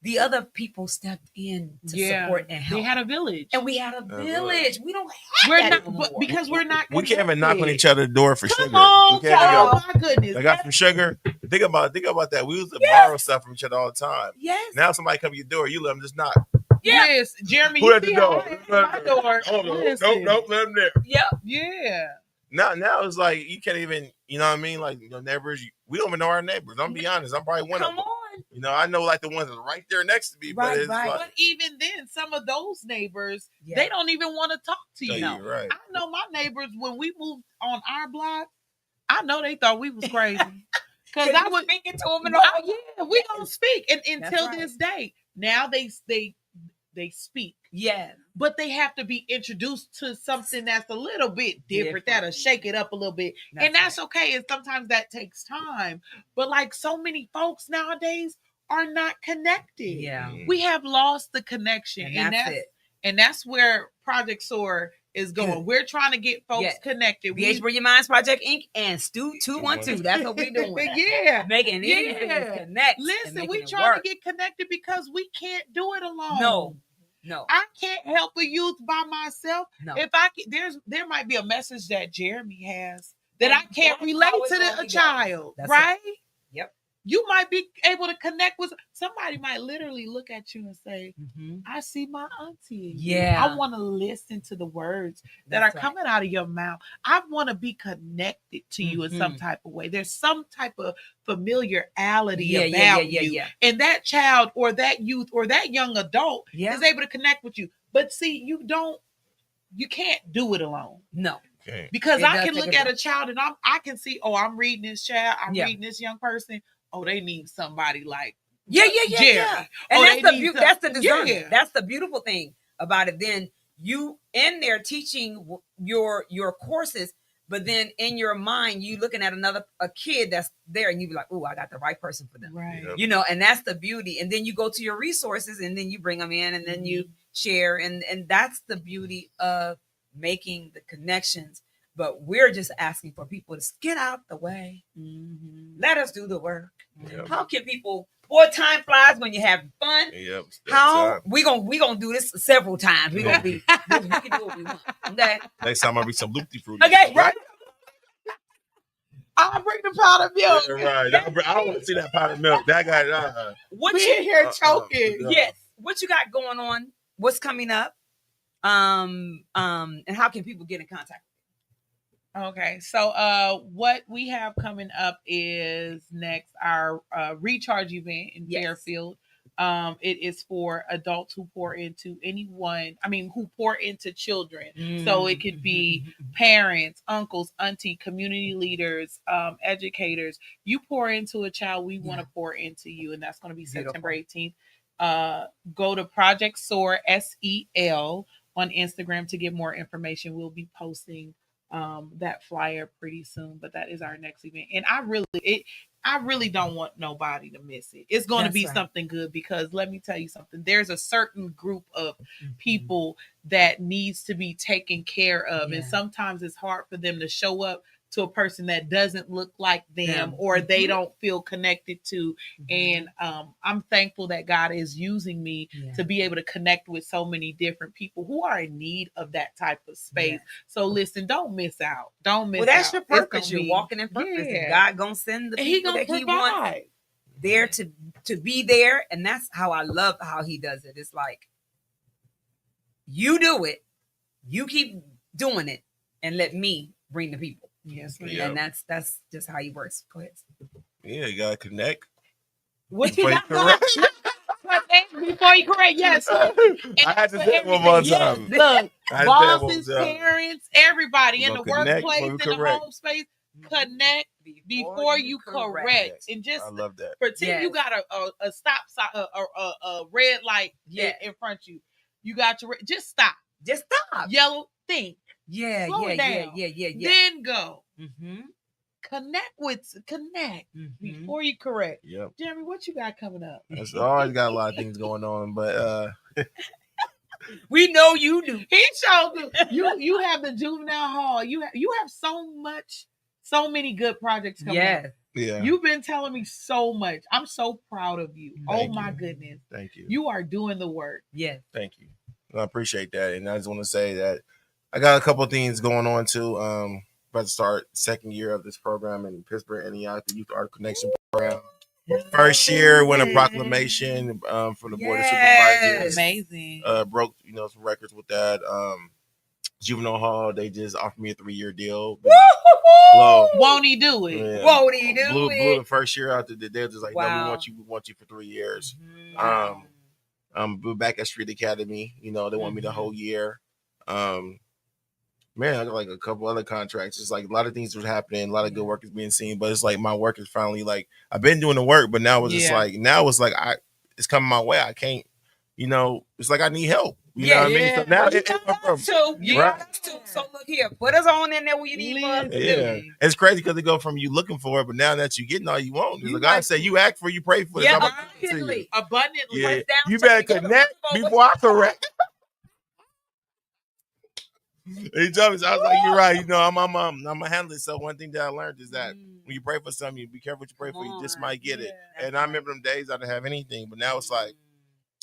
Speaker 1: the other people stepped in to support and help.
Speaker 3: They had a village.
Speaker 1: And we had a village. We don't have that anymore.
Speaker 3: Because we're not
Speaker 2: connected. We can't even knock on each other's door for sugar.
Speaker 3: Oh my goodness.
Speaker 2: I got some sugar. Think about that. We used to borrow stuff from each other all the time.
Speaker 1: Yes.
Speaker 2: Now somebody come to your door, you let them just knock.
Speaker 3: Yes. Jeremy,
Speaker 2: who at the door?
Speaker 3: My door.
Speaker 2: Oh, nope, let them there.
Speaker 1: Yep.
Speaker 3: Yeah.
Speaker 2: Now it's like you can't even, you know what I mean? Like, your neighbors, we don't even know our neighbors. I'm be honest, I'm probably one of them.
Speaker 1: Come on.
Speaker 2: I know like the ones that are right there next to me.
Speaker 1: Right,
Speaker 2: but it's
Speaker 1: right.
Speaker 2: like,
Speaker 3: but even then, some of those neighbors, they don't even want to talk to you.
Speaker 2: Right.
Speaker 3: I know my neighbors, when we moved on our block, I know they thought we was crazy. Because I was
Speaker 1: speaking to them and all.
Speaker 3: we don't speak. And until this day, now they speak.
Speaker 1: Yeah.
Speaker 3: But they have to be introduced to something that's a little bit different. That'll shake it up a little bit. That's okay. And sometimes that takes time. But like so many folks nowadays are not connected.
Speaker 1: Yeah.
Speaker 3: We have lost the connection.
Speaker 1: And that's it.
Speaker 3: And that's where Project Soar is going. We're trying to get folks connected.
Speaker 1: BH Bring Your Minds Project Inc. and STU 212. That's what we're doing. Making it connect.
Speaker 3: Listen, we're trying to get connected because we can't do it alone.
Speaker 1: No.
Speaker 3: I can't help a youth by myself.
Speaker 1: No.
Speaker 3: If I can, there might be a message that Jeremy has that I can't relate to a child, right?
Speaker 1: Yep.
Speaker 3: You might be able to connect with somebody. Might literally look at you and say, I see my auntie.
Speaker 1: Yeah.
Speaker 3: I want to listen to the words that are coming out of your mouth. I want to be connected to you in some type of way. There's some type of familiarity about you. And that child or that youth or that young adult is able to connect with you. But see, you can't do it alone.
Speaker 1: No.
Speaker 2: Okay.
Speaker 3: Because I can look at a child and I can see, I'm reading this child, I'm reading this young person. Oh, they need somebody like Jerry.
Speaker 1: And that's the design. Yeah. That's the beautiful thing about it. Then you in there teaching your courses, but then in your mind you looking at a kid that's there, and you be like, "Oh, I got the right person for them."
Speaker 3: Right.
Speaker 1: Yep. And that's the beauty. And then you go to your resources, and then you bring them in, and then you share, and that's the beauty of making the connections. But we're just asking for people to get out the way. Let us do the work. Yep. How can people? Boy, time flies when you're having fun.
Speaker 2: Yep.
Speaker 1: How we gonna do this several times? We can do what we want. Okay.
Speaker 2: Next time I'll read some loopy fruit.
Speaker 1: Okay. Right.
Speaker 3: I'll bring the powdered milk.
Speaker 2: Yeah, right. I don't want to see that powdered milk. That guy.
Speaker 1: What
Speaker 3: We
Speaker 1: you
Speaker 3: in here choking.
Speaker 1: Yes. What you got going on? What's coming up? And how can people get in contact?
Speaker 3: Okay, so what we have coming up is next our recharge event in Fairfield. It is for adults who pour into who pour into children. So it could be parents, uncles, auntie, community leaders, educators. You pour into a child, we want to pour into you, and that's going to be September 18th. Go to Project Soar SEL on Instagram to get more information. We'll be posting that flyer pretty soon, but that is our next event, and I really don't want nobody to miss it. It's going to be something good, because let me tell you something, there's a certain group of people that needs to be taken care of, and sometimes it's hard for them to show up to a person that doesn't look like them or they don't feel connected to. And I'm thankful that God is using me to be able to connect with so many different people who are in need of that type of space. So listen, don't miss out. Don't miss out.
Speaker 1: Well, that's your purpose. You're walking in purpose. And God gonna send the people that He wants there to be there. And that's how I love how He does it. It's like, you do it, you keep doing it, and let me bring the people.
Speaker 3: Yes,
Speaker 1: and that's just how He works. Go ahead.
Speaker 2: Yeah, you gotta connect.
Speaker 3: What you got? Before you correct, yes.
Speaker 2: I had to say it one more time.
Speaker 3: Look, bosses, parents, everybody in the workplace, in the home space, connect before you correct. And just,
Speaker 2: I love that.
Speaker 3: Pretend you got a stop sign, a red light in front of you. You got your just stop.
Speaker 1: Just stop.
Speaker 3: Yellow, think.
Speaker 1: Yeah.
Speaker 3: Then go. Connect before you correct.
Speaker 2: Yep.
Speaker 3: Jeremy, what you got coming up?
Speaker 2: I always got a lot of things going on, but
Speaker 1: we know you do.
Speaker 3: He showed you have the juvenile hall. You have so many good projects coming up.
Speaker 2: Yeah.
Speaker 3: You've been telling me so much. I'm so proud of you.
Speaker 2: Thank
Speaker 3: my
Speaker 2: you.
Speaker 3: goodness.
Speaker 2: Thank you.
Speaker 3: You are doing the work.
Speaker 1: Yes.
Speaker 2: Thank you. I appreciate that. And I just want to say that I got a couple of things going on too. About to start second year of this program in Pittsburgh, Indiana, the Youth Art Connection program. First year, won a proclamation from the Board of Supervisors.
Speaker 3: Amazing.
Speaker 2: Broke some records with that. Juvenile Hall, they just offered me a 3-year deal.
Speaker 3: Won't he do it?
Speaker 2: Yeah.
Speaker 1: Won't he do
Speaker 2: blew
Speaker 1: it?
Speaker 2: The first year out, they're just like, no, we want you for 3 years. We're back at Street Academy. They want me the whole year. Man, I got like a couple other contracts. It's like a lot of things was happening. A lot of good work is being seen, but it's like my work is finally like I've been doing the work, but now it's just like it's coming my way. I can't, it's like I need help. You know what I mean? So now
Speaker 1: you got us too. So look here, put us on in there where you need us.
Speaker 2: Yeah, it's crazy because they go from you looking for it, but now that you getting all you want, like God said, you ask for, you pray for.
Speaker 1: Yeah,
Speaker 3: abundantly.
Speaker 2: Yeah. You better connect before I correct. He told me, I was like, you're right. I'm a handler. So one thing that I learned is that when you pray for something, you be careful what you pray for. You just might get it. And I remember them days I didn't have anything, but now it's like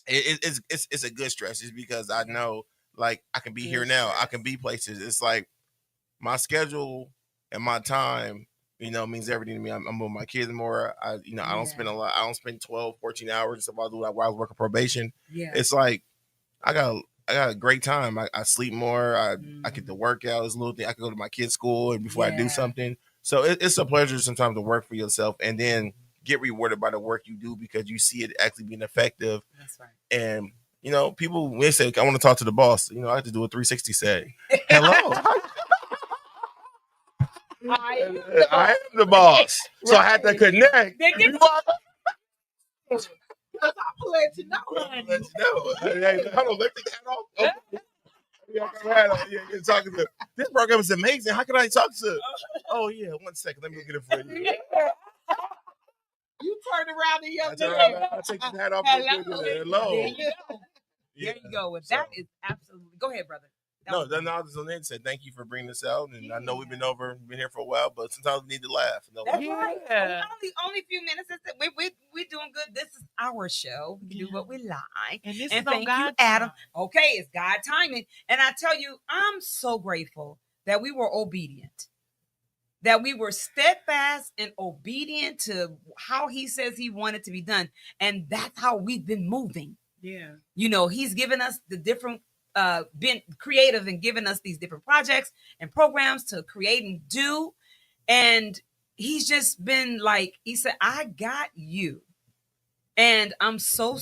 Speaker 2: it's a good stress. It's because I know like I can be here now. I can be places. It's like my schedule and my time, means everything to me. I'm with my kids more. I don't spend a lot. I don't spend 12, 14 hours while I was working probation.
Speaker 1: Yeah.
Speaker 2: It's like I got a great time. I sleep more. I get to work out. It's a little thing. I can go to my kids' school and before I do something. So it's a pleasure sometimes to work for yourself and then get rewarded by the work you do because you see it actually being effective.
Speaker 1: That's right.
Speaker 2: And people when they say I want to talk to the boss, I have to do a 360 say. Hello. I am the boss. So I had to connect.
Speaker 3: I'm gonna let you know, honey.
Speaker 2: Hold on, let the hat off. Okay. Talking to this program is amazing. How can I talk to? Oh yeah, 1 second. Let me go get it for you.
Speaker 3: You turn around and yell.
Speaker 2: I take the hat off. Hello.
Speaker 3: There you go.
Speaker 1: There you go. That is absolutely. Go ahead, brother.
Speaker 2: No, I was on there and said thank you for bringing this out, and I know we've been here for a while, but sometimes we need to laugh.
Speaker 1: That's right. Only a few minutes. We're doing good. This is our show. We do what we like,
Speaker 3: and this
Speaker 1: and
Speaker 3: is
Speaker 1: thank you, Adam. Okay, it's God timing, and I tell you, I'm so grateful that we were obedient. that we were steadfast and obedient to how he says he wanted to be done. And that's how we've been moving.
Speaker 3: Yeah.
Speaker 1: You know, he's given us the different, been creative and given us these different projects and programs to create and do. And he's just been like, he said, I got you. And I'm so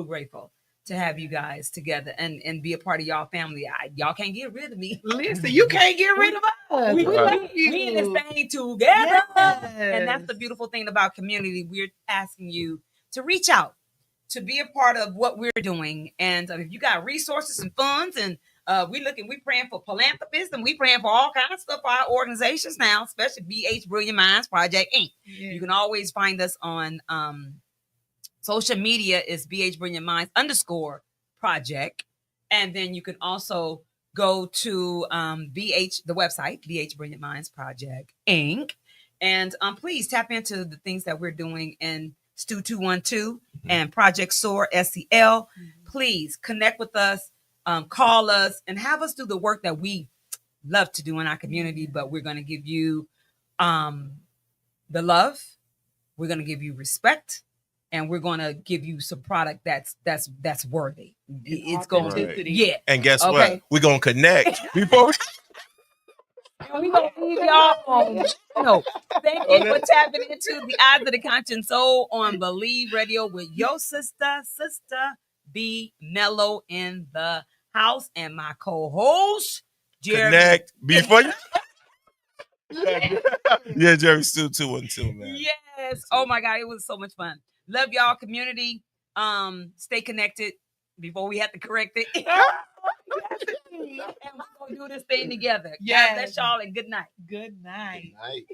Speaker 1: grateful to have you guys together and be a part of y'all family. Y'all can't get rid of me.
Speaker 3: Listen, you can't get rid of us.
Speaker 1: We
Speaker 3: love you.
Speaker 1: in this thing together.
Speaker 3: Yes.
Speaker 1: And that's the beautiful thing about community. We're asking you to reach out, to be a part of what we're doing. And if you got resources and funds, and we praying for philanthropists, and we praying for all kinds of stuff for our organizations now, especially BH Brilliant Minds Project Inc. Yeah. You can always find us on social media is BH Brilliant Minds _project. And then you can also go to the website, BH Brilliant Minds Project Inc. And please tap into the things that we're doing in STU 212 and Project Soar SEL. Please connect with us, call us, and have us do the work that we love to do in our community. But we're going to give you the love, we're going to give you respect, and we're going to give you some product that's worthy. It's going to, yeah.
Speaker 2: And guess what? We're going to connect before.
Speaker 1: We gonna leave y'all on. No, thank you for tapping into the Eyes of the Conscious Soul on Believe Radio with your sister B Mellow in the house, and my co-host Jeremy.
Speaker 2: Connect before you. Yeah, Jeremy STU 212, man.
Speaker 1: Yes. Oh my God, it was so much fun. Love y'all, community. Stay connected before we have to correct it. And we're gonna do this thing together. Yeah, God bless y'all, and good night.
Speaker 3: Good night.
Speaker 2: Good night.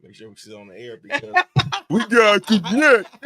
Speaker 2: Make sure we sit on the air because we got to connect.